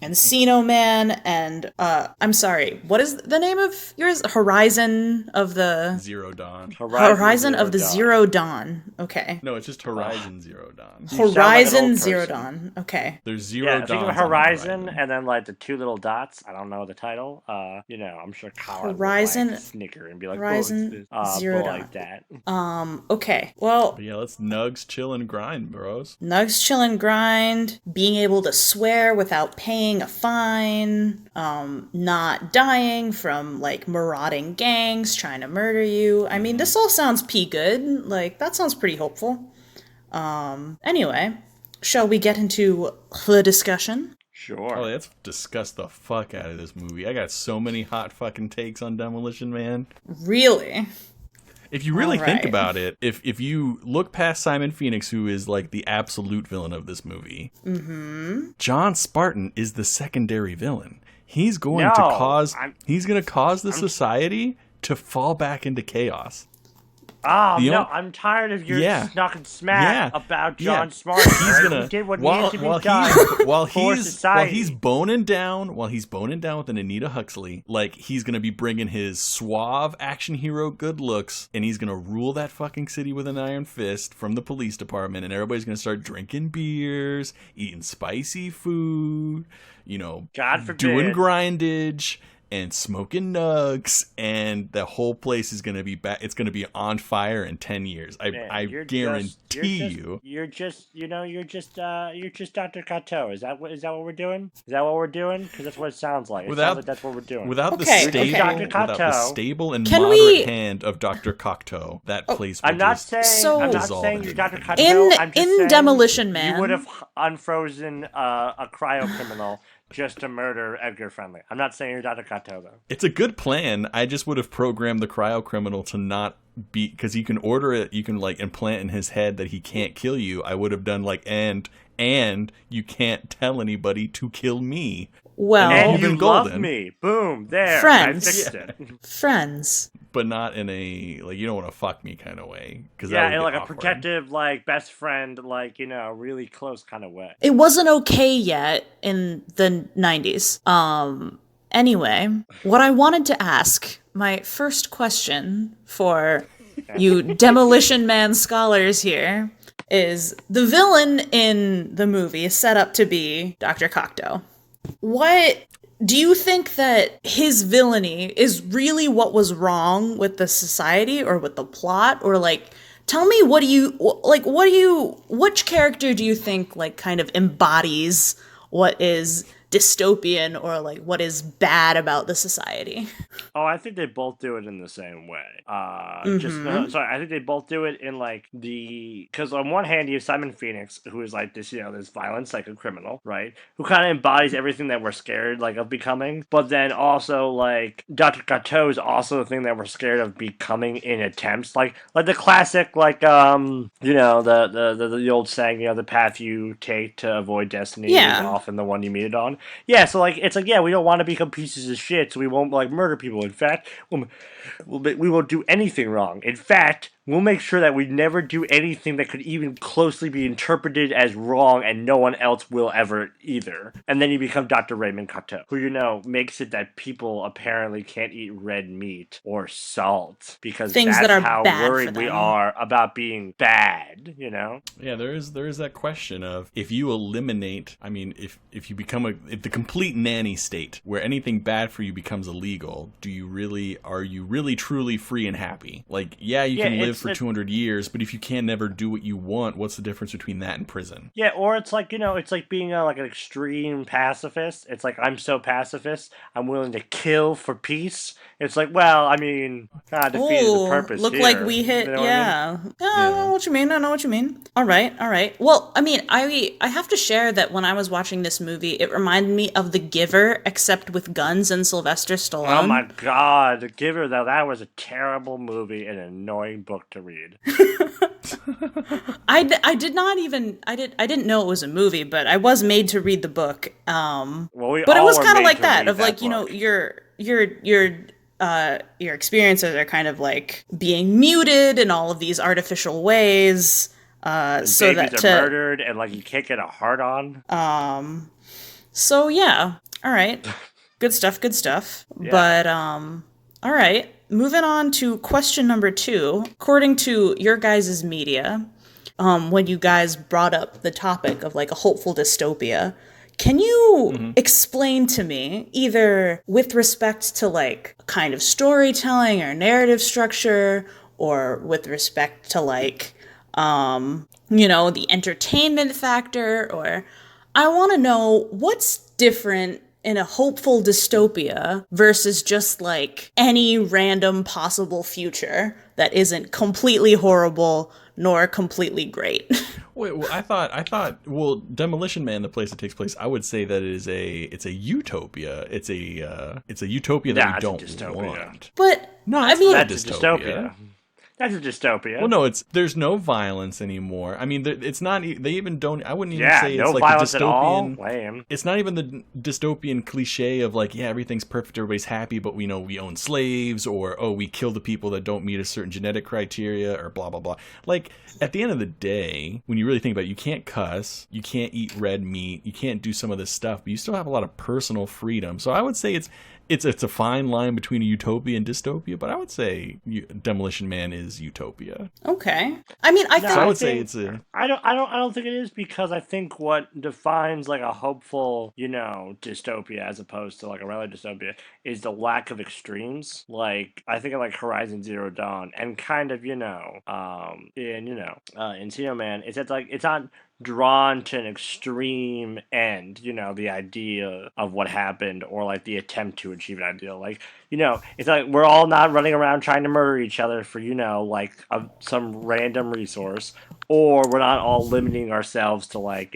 [SPEAKER 1] Encino Man and I'm sorry, what is the name of yours? Horizon of the
[SPEAKER 2] Zero Dawn.
[SPEAKER 1] Horizon of the Zero Dawn. Okay.
[SPEAKER 2] No, it's just Horizon Zero Dawn.
[SPEAKER 1] Horizon Zero Dawn. Okay.
[SPEAKER 2] There's Zero Dawn.
[SPEAKER 3] Think of Horizon and then like the two little dots. I don't know the title. I'm sure Colin
[SPEAKER 1] Horizon
[SPEAKER 3] would, like, snicker and be like,
[SPEAKER 1] Horizon Zero Dawn.
[SPEAKER 3] Like that.
[SPEAKER 1] Okay. Well.
[SPEAKER 2] But yeah, let's nugs, chill, and grind, bros.
[SPEAKER 1] Nugs, chill, and grind. Being able to swear without paying a fine. Not dying from like marauding gangs trying to murder you. I mean, this all sounds good. Like, that sounds pretty hopeful. Anyway, shall we get into the discussion?
[SPEAKER 3] Sure.
[SPEAKER 2] Oh, let's discuss the fuck out of this movie. I got so many hot fucking takes on Demolition Man.
[SPEAKER 1] Really?
[SPEAKER 2] If you really think about it, if you look past Simon Phoenix, who is like the absolute villain of this movie, John Spartan is the secondary villain. He's going to cause the society to fall back into chaos.
[SPEAKER 3] Oh,
[SPEAKER 2] The
[SPEAKER 3] no,
[SPEAKER 2] on-
[SPEAKER 3] I'm tired of your
[SPEAKER 2] Yeah.
[SPEAKER 3] snuck and smack
[SPEAKER 2] Yeah.
[SPEAKER 3] about
[SPEAKER 2] Yeah.
[SPEAKER 3] John Smart.
[SPEAKER 2] He's gonna
[SPEAKER 3] He did what
[SPEAKER 2] while
[SPEAKER 3] needed to be
[SPEAKER 2] while
[SPEAKER 3] done
[SPEAKER 2] he's
[SPEAKER 3] for society.
[SPEAKER 2] he's boning down with an Anita Huxley, like he's gonna be bringing his suave action hero good looks, and he's gonna rule that fucking city with an iron fist from the police department, and everybody's gonna start drinking beers, eating spicy food,
[SPEAKER 3] God forbid.
[SPEAKER 2] doing grindage and smoking nugs, and the whole place is gonna be back. It's gonna be on fire in 10 years. I guarantee you.
[SPEAKER 3] You're just Dr. Kato. Is that what we're doing? Is that what we're doing? Because that's what it sounds like. It sounds like that's what we're doing.
[SPEAKER 2] Without the stable and
[SPEAKER 1] Can
[SPEAKER 2] moderate
[SPEAKER 1] we-
[SPEAKER 2] hand of Dr. Cocteau, that place will
[SPEAKER 3] I'm not
[SPEAKER 2] just
[SPEAKER 3] saying
[SPEAKER 2] dissolve
[SPEAKER 3] you're
[SPEAKER 2] into
[SPEAKER 3] Dr.
[SPEAKER 2] nothing.
[SPEAKER 3] Kato. I'm just
[SPEAKER 1] In
[SPEAKER 3] saying
[SPEAKER 1] Demolition Man,
[SPEAKER 3] you would have unfrozen a cryo criminal just to murder Edgar Friendly. I'm not saying you're Dr. Kato, though.
[SPEAKER 2] It's a good plan. I just would have programmed the cryo criminal to not be, because you can order it, you can like implant in his head that he can't kill you. I would have done like, and you can't tell anybody to kill me.
[SPEAKER 1] well,
[SPEAKER 3] And you
[SPEAKER 2] Even
[SPEAKER 3] love
[SPEAKER 2] golden.
[SPEAKER 3] me. Boom. There.
[SPEAKER 1] Friends.
[SPEAKER 3] I fixed it.
[SPEAKER 1] friends.
[SPEAKER 2] But not in a, like, you don't want to fuck me kind of way.
[SPEAKER 3] Yeah, in like a protective, like best friend, like, really close kind of way.
[SPEAKER 1] It wasn't okay yet in the 90s. Anyway, what I wanted to ask, my first question for you Demolition Man scholars here, is the villain in the movie is set up to be Dr. Cocteau. What do you think that his villainy is really what was wrong with the society or with the plot? Or like, tell me, which character do you think like kind of embodies what is dystopian or like what is bad about the society?
[SPEAKER 3] Oh, I think they both do it in the same way. I think they both do it in like because on one hand you have Simon Phoenix, who is like this, this violent psycho criminal, right? Who kind of embodies everything that we're scared like of becoming. But then also like Dr. Kato is also the thing that we're scared of becoming in attempts, like the classic like the old saying, the path you take to avoid destiny is often the one you meet it on. Yeah, so like it's like, yeah, we don't want to become pieces of shit, so we won't like murder people. In fact, we won't do anything wrong. In fact, we'll make sure that we never do anything that could even closely be interpreted as wrong, and no one else will ever either. And then you become Dr. Raymond Kato, who, makes it that people apparently can't eat red meat or salt because
[SPEAKER 1] Things
[SPEAKER 3] that's
[SPEAKER 1] that are
[SPEAKER 3] how
[SPEAKER 1] bad
[SPEAKER 3] worried
[SPEAKER 1] for
[SPEAKER 3] we
[SPEAKER 1] them.
[SPEAKER 3] are about being bad,
[SPEAKER 2] Yeah, there is that question of, if you eliminate, I mean, if you become the complete nanny state where anything bad for you becomes illegal, are you really truly free and happy? Like, yeah, you can live for 200 years, but if you can never do what you want, what's the difference between that and prison?
[SPEAKER 3] Yeah, or it's like, it's like being like an extreme pacifist. It's like, I'm so pacifist, I'm willing to kill for peace. It's like, well, I mean, kind of defeated the purpose
[SPEAKER 1] look
[SPEAKER 3] here.
[SPEAKER 1] like we hit,
[SPEAKER 3] You know what I mean?
[SPEAKER 1] I know what you mean. I know what you mean. All right. Well, I mean, I have to share that when I was watching this movie, it reminded me of The Giver, except with guns and Sylvester Stallone.
[SPEAKER 3] Oh my God, The Giver, though, that was a terrible movie and an annoying book to read.
[SPEAKER 1] I didn't know it was a movie, but I was made to read the book.
[SPEAKER 3] Well,
[SPEAKER 1] but it was kind of like that, of like,
[SPEAKER 3] book.
[SPEAKER 1] your experiences are kind of like being muted in all of these artificial ways. So
[SPEAKER 3] babies
[SPEAKER 1] that
[SPEAKER 3] are murdered and like you can't get a heart on.
[SPEAKER 1] So yeah, all right, good stuff.
[SPEAKER 3] Yeah.
[SPEAKER 1] But all right, moving on to question number 2. According to your guys' media, when you guys brought up the topic of like a hopeful dystopia, can you explain to me, either with respect to like kind of storytelling or narrative structure, or with respect to like the entertainment factor, or I want to know what's different in a hopeful dystopia versus just like any random possible future that isn't completely horrible nor completely great.
[SPEAKER 2] Wait, well, I thought, Demolition Man, the place it takes place, I would say that it's a utopia. It's a utopia that we don't want.
[SPEAKER 1] But
[SPEAKER 2] No,
[SPEAKER 1] I mean,
[SPEAKER 3] That's a dystopia. That's a dystopia.
[SPEAKER 2] Well, no, there's no violence anymore. I mean, it's not. They even don't. I wouldn't even say
[SPEAKER 3] no
[SPEAKER 2] it's like
[SPEAKER 3] violence
[SPEAKER 2] a
[SPEAKER 3] at all.
[SPEAKER 2] dystopian.
[SPEAKER 3] Lame.
[SPEAKER 2] It's not even the dystopian cliche of like, yeah, everything's perfect, everybody's happy, but we own slaves, or we kill the people that don't meet a certain genetic criteria, or blah blah blah. Like at the end of the day, when you really think about it, you can't cuss, you can't eat red meat, you can't do some of this stuff, but you still have a lot of personal freedom. So I would say it's a fine line between a utopia and dystopia, but I would say Demolition Man is utopia.
[SPEAKER 1] Okay. I mean, I
[SPEAKER 3] don't think it is, because I think what defines like a hopeful, dystopia as opposed to like a regular dystopia is the lack of extremes. Like I think of like Horizon Zero Dawn and kind of in Encino Man, it's not drawn to an extreme end, the idea of what happened or like the attempt to achieve an ideal. Like, it's like we're all not running around trying to murder each other for, some random resource, or we're not all limiting ourselves to like,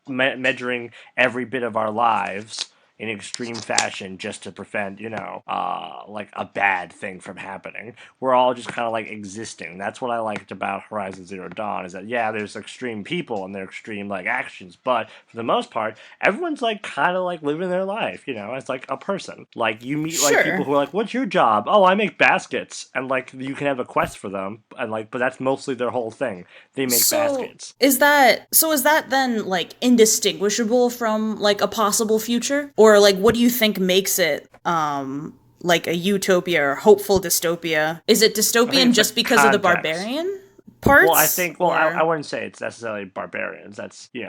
[SPEAKER 3] measuring every bit of our lives in extreme fashion just to prevent, like a bad thing from happening. We're all just kind of like existing. That's what I liked about Horizon Zero Dawn, is that, yeah, there's extreme people and their extreme like actions, but for the most part, everyone's like kind of like living their life, as like a person. Like you meet like people who are like, what's your job? Oh, I make baskets. And like you can have a quest for them, and like, but that's mostly their whole thing. They make baskets.
[SPEAKER 1] Is that then like indistinguishable from like a possible future? Or like, what do you think makes it like a utopia or hopeful dystopia? Is it dystopian just because of the barbarian parts?
[SPEAKER 3] Well, I think. Well, I wouldn't say it's necessarily barbarians. That's the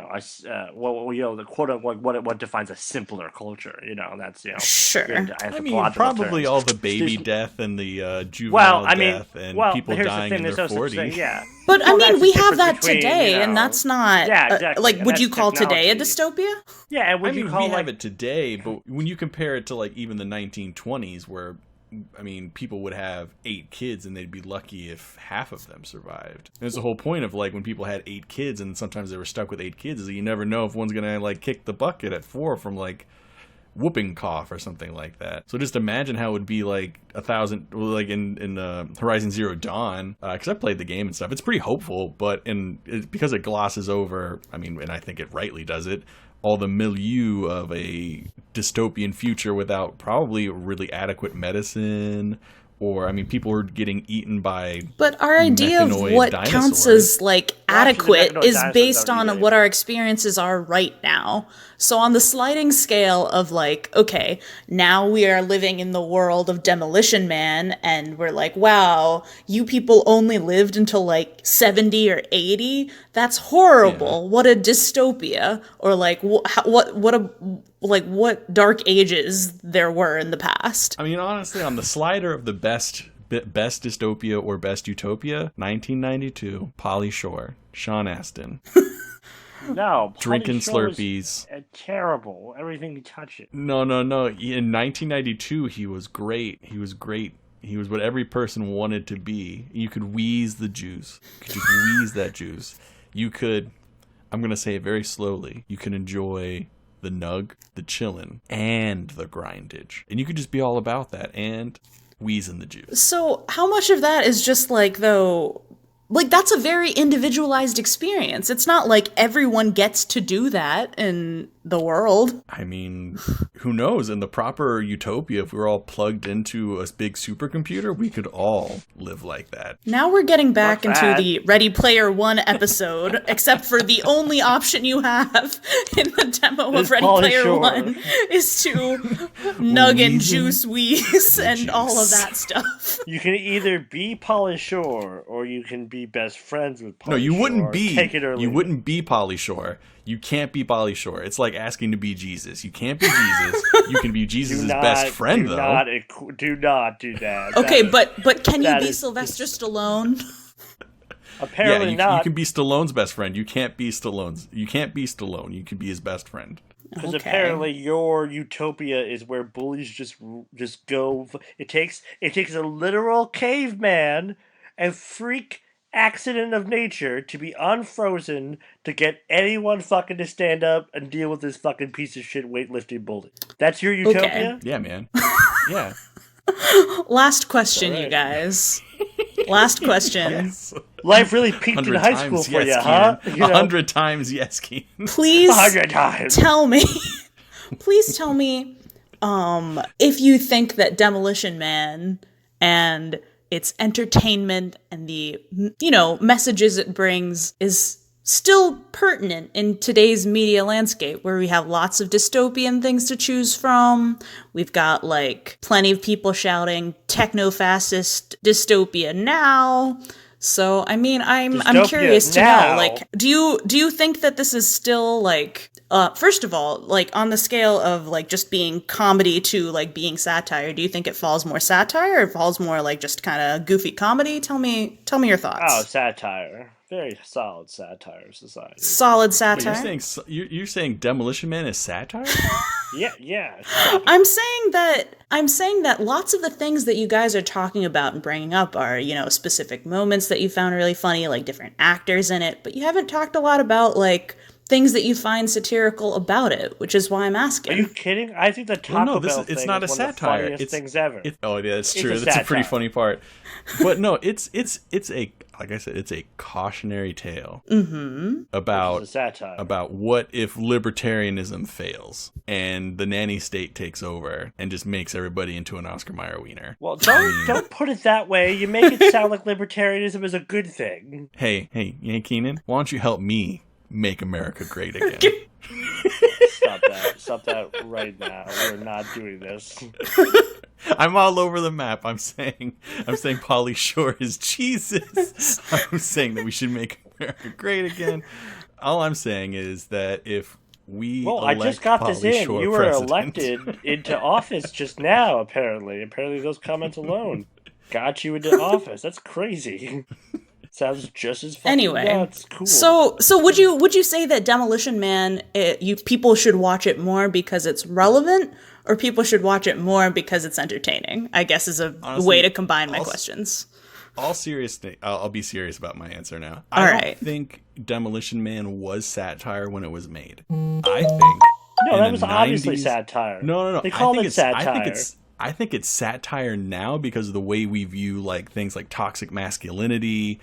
[SPEAKER 3] quote unquote what defines a simpler culture. That's
[SPEAKER 1] sure.
[SPEAKER 2] I mean, probably all the baby death and the juvenile death and people dying in their 40s.
[SPEAKER 3] Yeah.
[SPEAKER 1] But I mean, we have that today, and that's not. Yeah, exactly. Like, would you call today a dystopia?
[SPEAKER 3] Yeah, and we
[SPEAKER 2] have it today, but when you compare it to like even the 1920s, where people would have 8 kids and they'd be lucky if half of them survived. And it's the whole point of like when people had 8 kids and sometimes they were stuck with 8 kids, is that you never know if one's gonna like kick the bucket at 4 from like whooping cough or something like that. So just imagine how it would be like 1,000, like in Horizon Zero Dawn, because I played the game and stuff. It's pretty hopeful, but because it glosses over, and I think it rightly does it, all the milieu of a dystopian future without probably really adequate medicine, or people are getting eaten by. But our idea of what dinosaurs
[SPEAKER 1] counts as like adequate is based on what our experiences are right now. So on the sliding scale of like, okay, now we are living in the world of Demolition Man, and we're like, wow, you people only lived until like 70 or 80. That's horrible. Yeah. What a dystopia. Or like what dark ages there were in the past.
[SPEAKER 2] Honestly, on the slider of the best dystopia or best utopia, 1992, Pauly Shore, Sean Astin.
[SPEAKER 3] No,
[SPEAKER 2] drinking Slurpees.
[SPEAKER 3] Terrible. Everything you touch it.
[SPEAKER 2] No. In 1992, he was great. He was what every person wanted to be. You could wheeze the juice. You could just wheeze that juice. You could, I'm going to say it very slowly, you can enjoy the nug, the chillin', and the grindage. And you could just be all about that and wheezing the juice.
[SPEAKER 1] So how much of that is just like, though, like that's a very individualized experience. It's not like everyone gets to do that in the world.
[SPEAKER 2] Who knows? In the proper utopia, if we were all plugged into a big supercomputer, we could all live like that.
[SPEAKER 1] Now we're getting back into the Ready Player One episode, except for the only option you have in the demo of Ready Player One is to nug and juice wheeze and all of that stuff.
[SPEAKER 3] You can either be Pauly Shore or you can be best friends with Pauly Shore.
[SPEAKER 2] No, you wouldn't be. You wouldn't be Pauly Shore. You can't be Pauly Shore. It's like asking to be Jesus. You can't be Jesus. You can be Jesus' best friend, though.
[SPEAKER 3] Do not do that.
[SPEAKER 1] Okay, but can you be Sylvester Stallone?
[SPEAKER 3] Apparently not.
[SPEAKER 2] You can be Stallone's best friend. You can't be Stallone's. You can't be Stallone. You can be his best friend.
[SPEAKER 3] Because apparently your utopia is where bullies just go. It takes a literal caveman and freak accident of nature to be unfrozen to get anyone fucking to stand up and deal with this fucking piece of shit weightlifting bully. That's your utopia?
[SPEAKER 2] Yeah, man. Yeah.
[SPEAKER 1] Last question, you guys. Last question.
[SPEAKER 2] Yes.
[SPEAKER 3] Life really peaked in
[SPEAKER 2] 100
[SPEAKER 3] high school
[SPEAKER 2] times
[SPEAKER 3] for
[SPEAKER 2] yes,
[SPEAKER 3] you, huh?
[SPEAKER 2] Keenan. 100 times yes, Keenan.
[SPEAKER 1] Please
[SPEAKER 3] 100 times.
[SPEAKER 1] tell me. Please tell me if you think that Demolition Man and its entertainment and the, messages it brings is still pertinent in today's media landscape, where we have lots of dystopian things to choose from. We've got plenty of people shouting techno-fascist dystopia now. So I'm curious to know, do you think that this is still first of all, on the scale of just being comedy to being satire, do you think it falls more satire or it falls more just kind of goofy comedy? Tell me your thoughts.
[SPEAKER 3] Oh, satire. Very solid satire society.
[SPEAKER 1] Solid satire.
[SPEAKER 2] But you're saying Demolition Man is satire?
[SPEAKER 3] Yeah.
[SPEAKER 1] I'm saying that lots of the things that you guys are talking about and bringing up are, specific moments that you found really funny, different actors in it, but you haven't talked a lot about things that you find satirical about it, which is why I'm asking.
[SPEAKER 3] Are you kidding? I think the Taco Bell thing
[SPEAKER 2] it's not
[SPEAKER 3] is
[SPEAKER 2] a
[SPEAKER 3] one of the
[SPEAKER 2] satire.
[SPEAKER 3] funniest things ever.
[SPEAKER 2] Oh yeah, that's true. That's a pretty funny part. But no, it's a, like I said, it's a cautionary tale about what if libertarianism fails and the nanny state takes over and just makes everybody into an Oscar Mayer wiener.
[SPEAKER 3] Well, don't put it that way. You make it sound like libertarianism is a good thing.
[SPEAKER 2] Hey, Keenan, why don't you help me make America great again?
[SPEAKER 3] Stop that right now. We're not doing this.
[SPEAKER 2] I'm all over the map. I'm saying Pauly Shore is Jesus. I'm saying that we should make America great again. All I'm saying is that if we
[SPEAKER 3] I just got this in.
[SPEAKER 2] Shore
[SPEAKER 3] you were
[SPEAKER 2] president,
[SPEAKER 3] elected into office just now, apparently. Apparently those comments alone got you into office. That's crazy. Sounds just as fucking nuts. Cool.
[SPEAKER 1] So would you say that Demolition Man, people should watch it more because it's relevant, or people should watch it more because it's entertaining? I guess is a way to combine my questions.
[SPEAKER 2] All serious, I'll be serious about my answer now.
[SPEAKER 1] I
[SPEAKER 2] don't think Demolition Man was satire when it was made. I think
[SPEAKER 3] that was obviously satire.
[SPEAKER 2] No.
[SPEAKER 3] They call it satire.
[SPEAKER 2] I think it's satire now because of the way we view things like toxic masculinity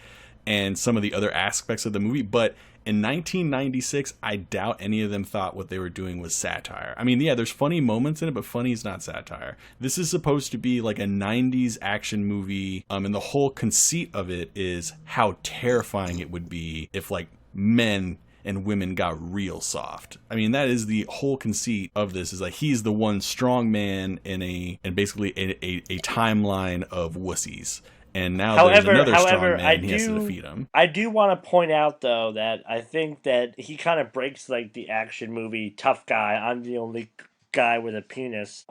[SPEAKER 2] and some of the other aspects of the movie. But in 1996, I doubt any of them thought what they were doing was satire. I mean, yeah, there's funny moments in it, but funny is not satire. This is supposed to be like a 90s action movie, and the whole conceit of it is how terrifying it would be if men and women got real soft. I mean, that is the whole conceit of this, is he's the one strong man in basically a timeline of wussies. And now there's another strong man and he has to defeat him.
[SPEAKER 3] I do want to point out, though, that I think that he kind of breaks the action movie tough guy, I'm the only guy with a penis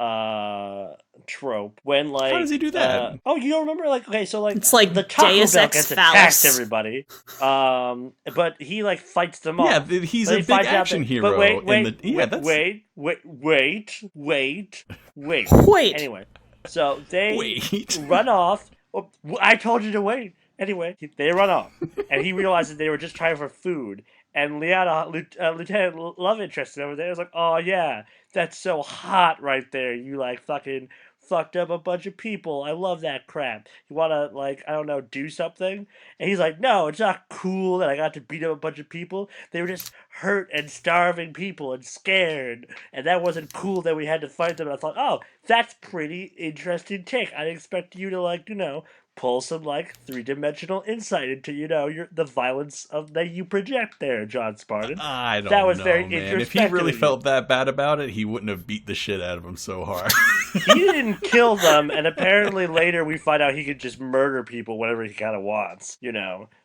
[SPEAKER 3] trope. When
[SPEAKER 2] how does he do that?
[SPEAKER 3] You don't remember? It's
[SPEAKER 1] the
[SPEAKER 3] Taco
[SPEAKER 1] Deus
[SPEAKER 3] Bell
[SPEAKER 1] Ex
[SPEAKER 3] gets
[SPEAKER 1] Phallus.
[SPEAKER 3] attacked, everybody. But he fights them off.
[SPEAKER 2] Yeah, he's a big action hero.
[SPEAKER 3] But wait. Anyway, so they run off. Oh, I told you to wait. Anyway, they run off, and he realizes they were just trying for food. And Lieutenant Love Interest over there is like, "Oh yeah, that's so hot right there. You fucking fucked up a bunch of people. I love that crap. You wanna I don't know, do something?" And he's like, "No, it's not cool that I got to beat up a bunch of people. They were just hurt and starving people and scared, and that wasn't cool that we had to fight them." And I thought, oh, that's pretty interesting take. I'd expect you to pull some three-dimensional insight into the violence that you project there, John Spartan.
[SPEAKER 2] I don't know.
[SPEAKER 3] That was very
[SPEAKER 2] man. If he really felt that bad about it, he wouldn't have beat the shit out of him so hard.
[SPEAKER 3] He didn't kill them, and apparently later we find out he could just murder people whenever he kind of wants.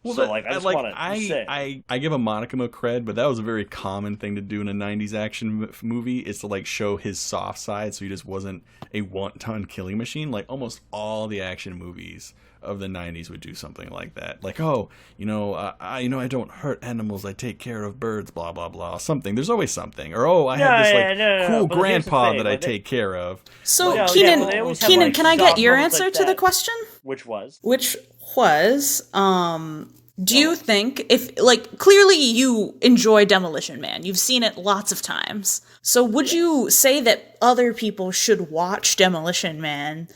[SPEAKER 3] Well, so I just want to say,
[SPEAKER 2] I give a modicum of cred, but that was a very common thing to do in a 90s action movie, is to show his soft side, so he just wasn't a one-ton killing machine. Almost all the action movies of the 90s would do something like that. I don't hurt animals, I take care of birds, blah blah blah, something. There's always something. Or I have this cool grandpa that I take care of.
[SPEAKER 1] So Keenan, can I get your answer to the question?
[SPEAKER 3] Which was
[SPEAKER 1] do you think, if clearly you enjoy Demolition Man, you've seen it lots of times, so would you say that other people should watch Demolition Man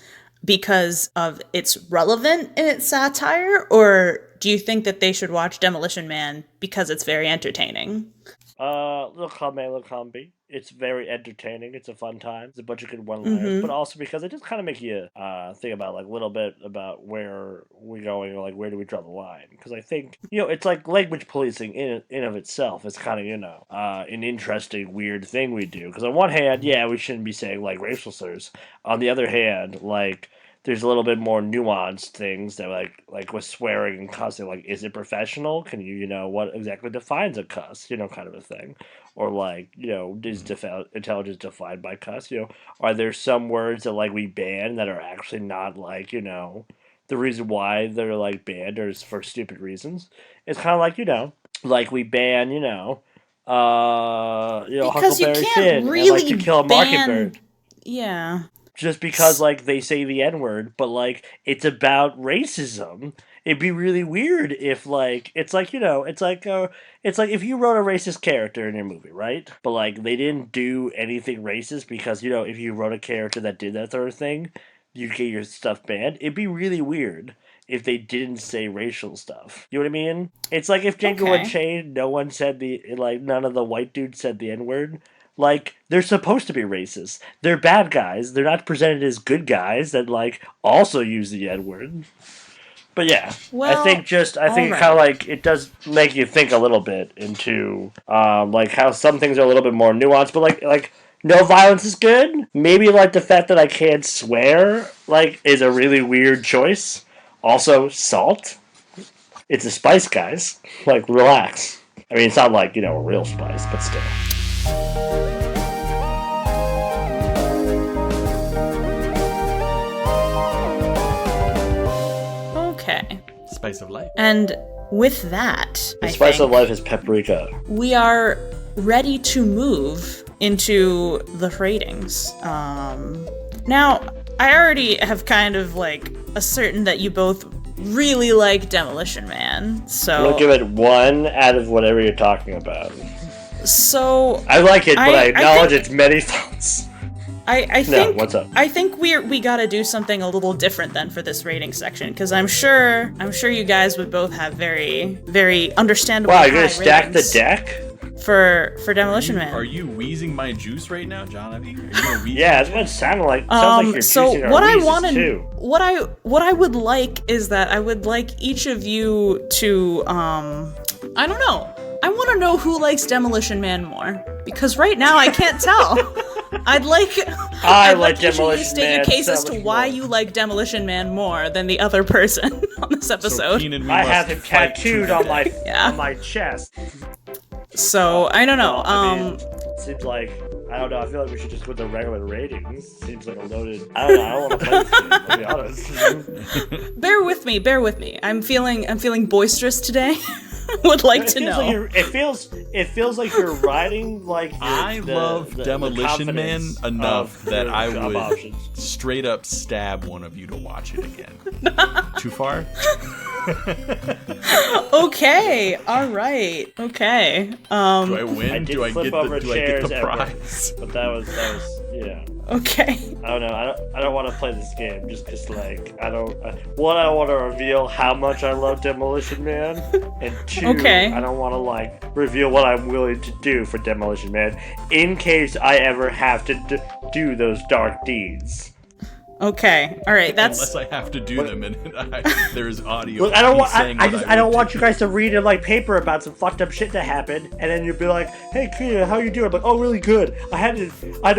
[SPEAKER 1] because of its relevant in its satire, or do you think that they should watch Demolition Man because it's very entertaining?
[SPEAKER 3] Little combi. It's very entertaining. It's a fun time. It's a bunch of good one-liners, but also because it just kind of make you think about like a little bit about where we're going or like where do we draw the line. Because I think it's like language policing in of itself. It's kind of an interesting weird thing we do. Because on one hand, yeah, we shouldn't be saying like racial slurs. On the other hand, like there's a little bit more nuanced things that like with swearing and cussing, like is it professional? Can you what exactly defines a cuss? Kind of a thing. Or like, is intelligence defined by cuss? Are there some words that like we ban that are actually not like, the reason why they're like banned or is for stupid reasons? It's kind of like, like we ban,
[SPEAKER 1] Because you
[SPEAKER 3] Huckleberry
[SPEAKER 1] can't
[SPEAKER 3] Finn
[SPEAKER 1] really
[SPEAKER 3] and like To Kill a Mockingbird.
[SPEAKER 1] Yeah.
[SPEAKER 3] Just because like they say the N-word, but like it's about racism. It'd be really weird if like it's like it's like if you wrote a racist character in your movie, right? But like they didn't do anything racist because if you wrote a character that did that sort of thing, you get your stuff banned. It'd be really weird if they didn't say racial stuff. You know what I mean? It's like if Django Unchained, none of the white dudes said the N-word. Like, they're supposed to be racist. They're bad guys. They're not presented as good guys that, like, also use the N-word. But yeah,
[SPEAKER 1] well,
[SPEAKER 3] I think kind of like, it does make you think a little bit into, like, how some things are a little bit more nuanced. But, like no violence is good. Maybe, like, the fact that I can't swear, like, is a really weird choice. Also, salt. It's a spice, guys. Like, relax. I mean, it's not like, a real spice, but still.
[SPEAKER 1] Okay.
[SPEAKER 2] Spice of life.
[SPEAKER 1] And with that,
[SPEAKER 3] the spice of life is paprika.
[SPEAKER 1] We are ready to move into the ratings. Now, I already have kind of like ascertained that you both really like Demolition Man, so
[SPEAKER 3] we'll give it 1 out of whatever you're talking about.
[SPEAKER 1] So
[SPEAKER 3] I like it, but I acknowledge its many faults.
[SPEAKER 1] I think
[SPEAKER 3] what's up?
[SPEAKER 1] I think we gotta do something a little different then for this rating section, because I'm sure you guys would both have very, very understandable.
[SPEAKER 3] Wow, you're gonna stack the deck
[SPEAKER 1] for Demolition Man.
[SPEAKER 2] Are you wheezing my juice right now, Jahnavi?
[SPEAKER 3] Yeah, that's what it sounded like. Sounds like you're juicing
[SPEAKER 1] what
[SPEAKER 3] our
[SPEAKER 1] I wanted,
[SPEAKER 3] too.
[SPEAKER 1] what I would like is that I would like each of you to I don't know. I want to know who likes Demolition Man more, because right now I can't tell. I'd like each of you to state your case as to why you like Demolition Man more than the other person on this episode.
[SPEAKER 2] So, Keenan,
[SPEAKER 3] I have him tattooed on my chest.
[SPEAKER 1] So I don't know.
[SPEAKER 3] I mean, seems like I don't know. I feel like we should just go with the regular ratings. Seems like a loaded. I don't know. I don't want to play this game, to be honest.
[SPEAKER 1] Bear with me. I'm feeling boisterous today. Would like to know.
[SPEAKER 3] Like it feels like you're riding like
[SPEAKER 2] I love Demolition Man enough that I would straight up stab one of you to watch it again. Too far?
[SPEAKER 1] Okay. All right. Okay.
[SPEAKER 2] Do I win? Do I get the prize?
[SPEAKER 3] But that was yeah.
[SPEAKER 1] Okay.
[SPEAKER 3] I don't know. I don't want to play this game just because like I don't want to reveal how much I love Demolition Man, and 2, I don't want to like reveal what I'm willing to do for Demolition Man in case I ever have to do those dark deeds.
[SPEAKER 1] Okay, all right. That's
[SPEAKER 2] unless I have to do them, and there's audio.
[SPEAKER 3] Look, I don't want you guys to read in like paper about some fucked up shit that happened, and then you'll be like, "Hey, Keenan, how you doing?" I'm like, "Oh, really good. I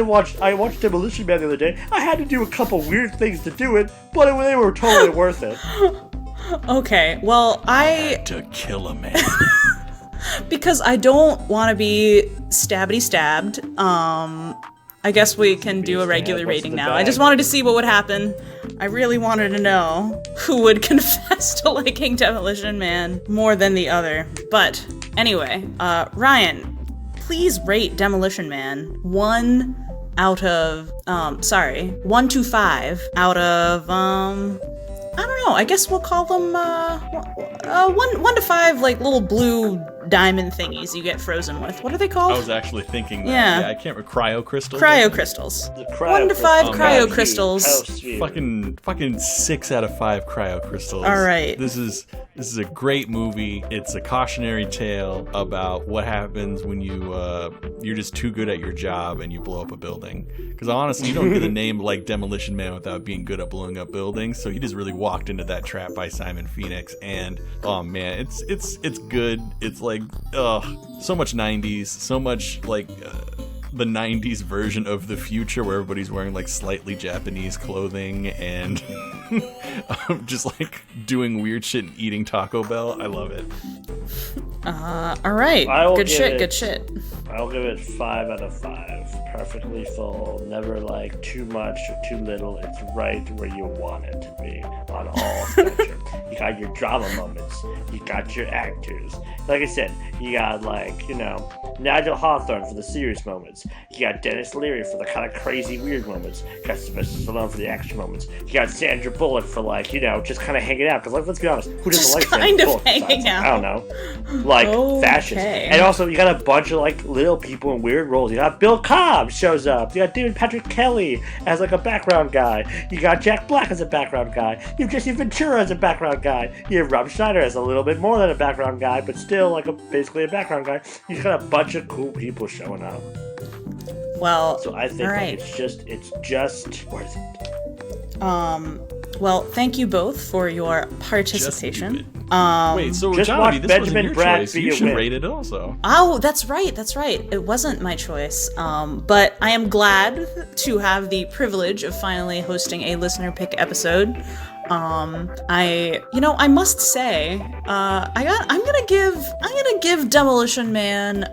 [SPEAKER 3] watched Demolition Man the other day. I had to do a couple weird things to do it, but they were totally worth it."
[SPEAKER 1] Okay, well, I
[SPEAKER 2] had to kill a man
[SPEAKER 1] because I don't want to be stabbed. I guess we can do a regular rating now. I just wanted to see what would happen. I really wanted to know who would confess to liking Demolition Man more than the other. But anyway, Ryan, please rate Demolition Man 1 to 5 out of, I don't know, I guess we'll call them, 1 to 5, like, little blue diamond thingies you get frozen with. What are they called?
[SPEAKER 2] I was actually thinking that.
[SPEAKER 1] Yeah.
[SPEAKER 2] I can't remember. Cryo crystals?
[SPEAKER 1] Cryo crystals.
[SPEAKER 3] The
[SPEAKER 1] 1 to 5 cryo
[SPEAKER 3] God,
[SPEAKER 1] crystals.
[SPEAKER 3] how sweet.
[SPEAKER 2] Fucking 6 out of 5 cryo crystals.
[SPEAKER 1] All right.
[SPEAKER 2] This is a great movie. It's a cautionary tale about what happens when you're just too good at your job and you blow up a building. Because honestly, you don't get a name like Demolition Man without being good at blowing up buildings. So he just really walked into that trap by Simon Phoenix, and oh man, it's good. It's like so much 90s, so much like the 90s version of the future where everybody's wearing like slightly Japanese clothing and just like doing weird shit and eating Taco Bell. I love it.
[SPEAKER 1] All right. Good shit.
[SPEAKER 3] I'll give it 5 out of 5. Perfectly full, never like too much or too little. It's right where you want it to be on all spectrum. You got your drama moments. You got your actors. Like I said, you got like, Nigel Hawthorne for the serious moments. You got Dennis Leary for the kind of crazy weird moments. You got Sylvester Stallone for the action moments. You got Sandra Bullock for like, just kind of hanging out. Because like, let's be honest, who doesn't like Sandra Bullock?
[SPEAKER 1] Hanging out.
[SPEAKER 3] I don't know. Like fashions. And also you got a bunch of like little people in weird roles. You got Bill Cobb shows up. You got David Patrick Kelly as like a background guy. You got Jack Black as a background guy. You have Jesse Ventura as a background guy. You have Rob Schneider as a little bit more than a background guy, but still like basically a background guy. You got a bunch of cool people showing up.
[SPEAKER 1] Well,
[SPEAKER 3] so I think
[SPEAKER 1] right.
[SPEAKER 3] it's just worth it.
[SPEAKER 1] Well, thank you both for your participation.
[SPEAKER 2] Wait, so
[SPEAKER 3] just
[SPEAKER 2] Jahnavi, this
[SPEAKER 3] Benjamin
[SPEAKER 2] wasn't your
[SPEAKER 3] Bratt
[SPEAKER 2] choice. You should rate it also.
[SPEAKER 1] Oh, that's right. It wasn't my choice. But I am glad to have the privilege of finally hosting a listener pick episode. I must say, I'm gonna give Demolition Man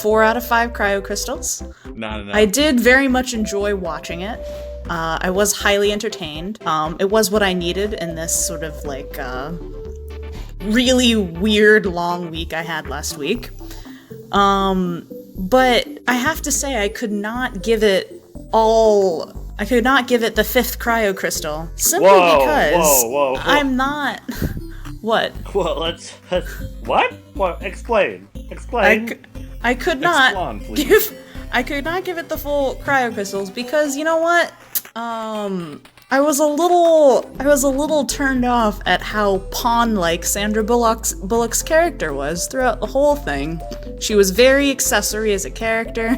[SPEAKER 1] 4 out of 5 cryo crystals.
[SPEAKER 2] No.
[SPEAKER 1] I did very much enjoy watching it. I was highly entertained. It was what I needed in this sort of like really weird long week I had last week. But I have to say I could not give it the 5th cryo crystal simply because
[SPEAKER 3] whoa.
[SPEAKER 1] I'm not. What?
[SPEAKER 3] Well, let's what? What? Explain.
[SPEAKER 1] I could not give it the full cryo crystals because you know what? I was a little turned off at how pawn-like Sandra Bullock's character was throughout the whole thing. She was very accessory as a character.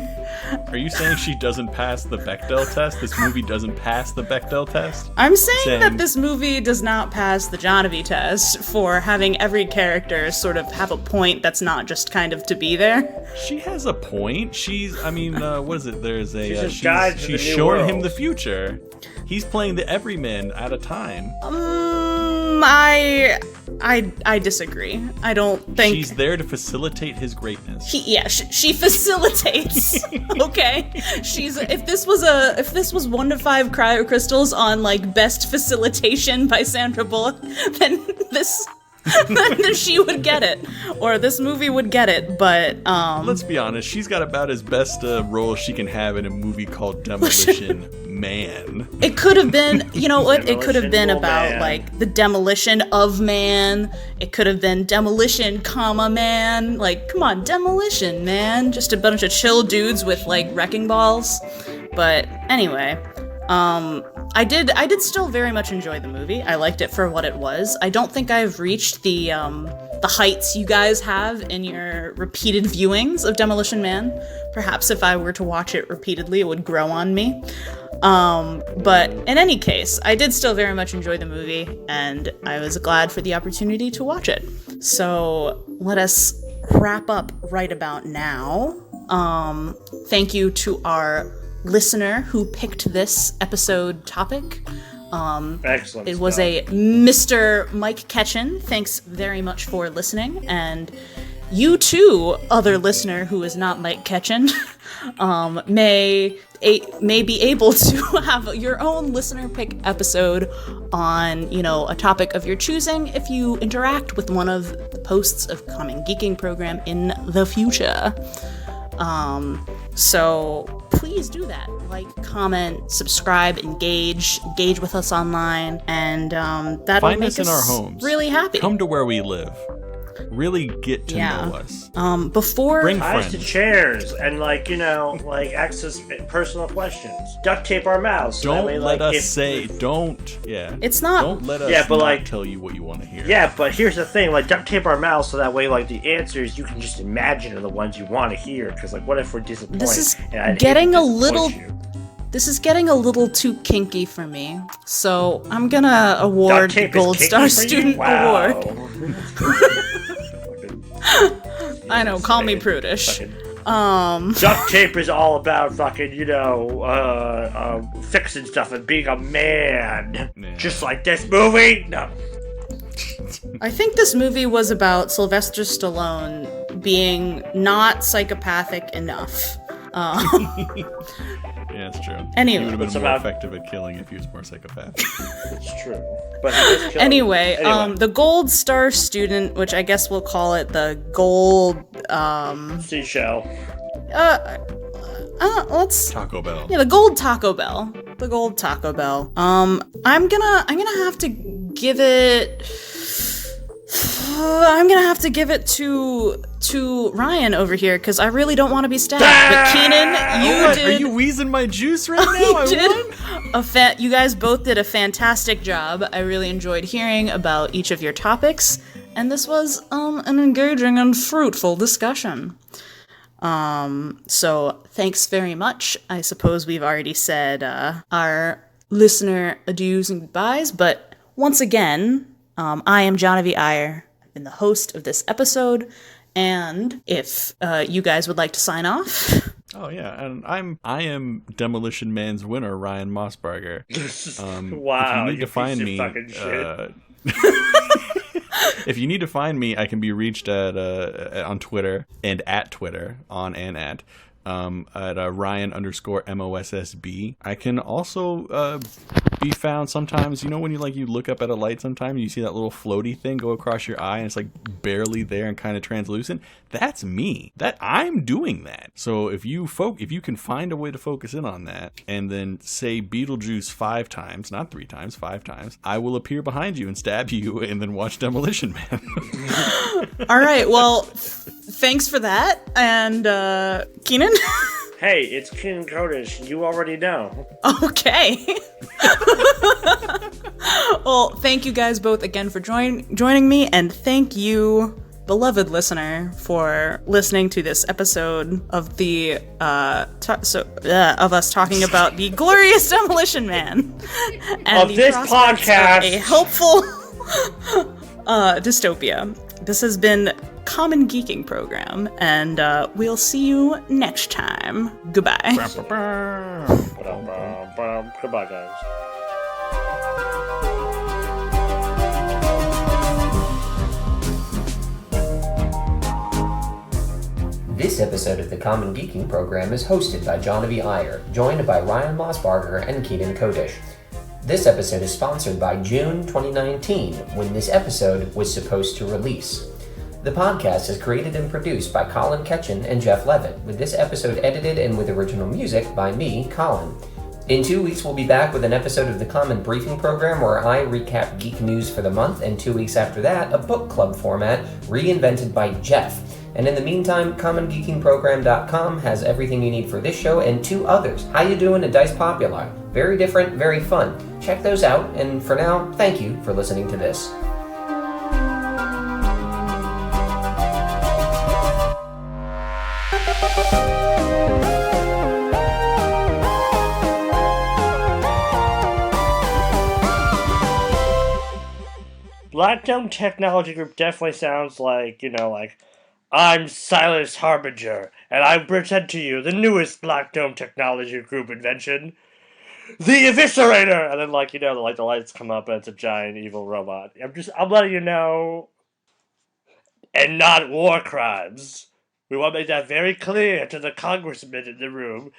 [SPEAKER 2] Are you saying she doesn't pass the Bechdel test? This movie doesn't pass the Bechdel test?
[SPEAKER 1] I'm saying that this movie does not pass the Jahnavi test for having every character sort of have a point that's not just kind of to be there.
[SPEAKER 2] She has a point. What is it? There's a
[SPEAKER 3] she's
[SPEAKER 2] showing him the future. He's playing the everyman at a time.
[SPEAKER 1] I disagray. I don't think
[SPEAKER 2] she's there to facilitate his greatness.
[SPEAKER 1] She facilitates. Okay, if this was 1 to 5 cryo crystals on like best facilitation by Sandra Bullock, then then she would get it, or this movie would get it. But
[SPEAKER 2] let's be honest, she's got about as best a role she can have in a movie called Demolition Man.
[SPEAKER 1] It could have been, you know what? It could have been
[SPEAKER 3] Demolition
[SPEAKER 1] about
[SPEAKER 3] Man.
[SPEAKER 1] like the demolition of man. It could have been demolition, man. Like, come on, Demolition Man. Just a bunch of chill dudes with like wrecking balls. But anyway. I did still very much enjoy the movie. I liked it for what it was. I don't think I've reached the heights you guys have in your repeated viewings of Demolition Man. Perhaps if I were to watch it repeatedly, it would grow on me. But in any case, I did still very much enjoy the movie, and I was glad for the opportunity to watch it. So let us wrap up right about now. Thank you to our listener who picked this episode topic.
[SPEAKER 3] Excellent.
[SPEAKER 1] It was a Mr. Mike Ketchen. Thanks very much for listening. And you too, other listener who is not Mike Ketchen, may be able to have your own listener pick episode on, a topic of your choosing if you interact with one of the posts of Common Geeking program in the future. So please do that. Like, comment, subscribe, engage with us online, and that will make us
[SPEAKER 2] in our homes.
[SPEAKER 1] Really happy.
[SPEAKER 2] Come to where we live. Really get to
[SPEAKER 1] Yeah.
[SPEAKER 2] know us.
[SPEAKER 1] Before
[SPEAKER 2] Bring
[SPEAKER 3] Ties to
[SPEAKER 2] friends.
[SPEAKER 3] chairs and access personal questions. Duct tape our mouths. So that
[SPEAKER 2] Don't
[SPEAKER 3] way,
[SPEAKER 2] let us
[SPEAKER 3] if-
[SPEAKER 2] say. Don't. Yeah.
[SPEAKER 1] It's not.
[SPEAKER 2] Don't let us
[SPEAKER 3] Yeah, but,
[SPEAKER 2] not tell you what you want to hear.
[SPEAKER 3] Yeah, but here's the thing: duct tape our mouths so that way, the answers you can just imagine are the ones you want to hear. Because what if we're disappointed?
[SPEAKER 1] This is
[SPEAKER 3] and I'd hate
[SPEAKER 1] getting
[SPEAKER 3] to
[SPEAKER 1] a little.
[SPEAKER 3] disappoint you.
[SPEAKER 1] This is getting a little too kinky for me, so I'm gonna award
[SPEAKER 3] Duct
[SPEAKER 1] the
[SPEAKER 3] tape is
[SPEAKER 1] Gold
[SPEAKER 3] kinky
[SPEAKER 1] Star
[SPEAKER 3] for you?
[SPEAKER 1] Student
[SPEAKER 3] Wow.
[SPEAKER 1] Award. I know, call me prudish.
[SPEAKER 3] Duct tape is all about fixing stuff and being a man.
[SPEAKER 2] Yeah.
[SPEAKER 3] Just like this movie. No.
[SPEAKER 1] I think this movie was about Sylvester Stallone being not psychopathic enough.
[SPEAKER 2] Yeah, it's true.
[SPEAKER 1] Anyway.
[SPEAKER 2] He would have been
[SPEAKER 3] It's
[SPEAKER 2] more
[SPEAKER 3] about-
[SPEAKER 2] effective at killing if he was more psychopathic.
[SPEAKER 3] It's true. But he just killed
[SPEAKER 1] Anyway,
[SPEAKER 3] him.
[SPEAKER 1] the Gold Star Student, which I guess we'll call it the Gold,
[SPEAKER 3] Seashell.
[SPEAKER 1] let's
[SPEAKER 2] Taco Bell.
[SPEAKER 1] Yeah, the Gold Taco Bell. The Gold Taco Bell. I'm gonna have to give it. I'm gonna have to give it to Ryan over here because I really don't want to be stabbed. But Keenan, you
[SPEAKER 2] What?
[SPEAKER 1] did.
[SPEAKER 2] Are you wheezing my juice right now? I won?
[SPEAKER 1] You guys both did a fantastic job. I really enjoyed hearing about each of your topics, and this was an engaging and fruitful discussion. So thanks very much. I suppose we've already said our listener adieus and goodbyes, but once again, I am Jahnavi Iyer. I've been the host of this episode, and if you guys would like to sign off.
[SPEAKER 2] Oh yeah, and I am Demolition Man's winner, Ryan Mossbarger.
[SPEAKER 3] Wow,
[SPEAKER 2] if you need to find me,
[SPEAKER 3] fucking shit.
[SPEAKER 2] if you need to find me, I can be reached at on Twitter and at Twitter at Ryan_MOSSB. I can also be found sometimes, when you look up at a light sometimes and you see that little floaty thing go across your eye and it's barely there and kind of translucent. That's me. I'm doing that. So if you can find a way to focus in on that and then say Beetlejuice 5 times, not 3 times, 5 times, I will appear behind you and stab you and then watch Demolition Man.
[SPEAKER 1] All right, well, thanks for that, and Keenan?
[SPEAKER 3] Hey, it's Keenan Kodesch. You already know.
[SPEAKER 1] Okay. Well, thank you guys both again for joining me, and thank you, beloved listener, for listening to this episode of the of us talking about the glorious Demolition Man and
[SPEAKER 3] Of
[SPEAKER 1] the
[SPEAKER 3] this
[SPEAKER 1] prospects
[SPEAKER 3] podcast.
[SPEAKER 1] of a helpful dystopia. This has been Common Geeking Program, and we'll see you next time. Goodbye.
[SPEAKER 3] Goodbye, guys.
[SPEAKER 4] This episode of the Common Geeking Program is hosted by Jahnavi Iyer, joined by Ryan Mossbarger and Keenan Kodesch. This episode is sponsored by June 2019, when this episode was supposed to release. The podcast is created and produced by Colin, Ketchen, and Jeff Leavitt, with this episode edited and with original music by me, Colin. In 2 weeks, we'll be back with an episode of the Common Briefing Program where I recap geek news for the month, and 2 weeks after that, a book club format reinvented by Jeff. And in the meantime, CommonGeekingProgram.com has everything you need for this show and 2 others. How You Doing and Dice Popular. Very different, very fun. Check those out, and for now, thank you for listening to this.
[SPEAKER 3] Blackstone Technology Group definitely sounds like, I'm Silas Harbinger, and I present to you the newest Blackstone Technology Group invention, the Eviscerator! And then, the lights come up and it's a giant evil robot. I'm letting you know, and not war crimes. We want to make that very clear to the congressmen in the room.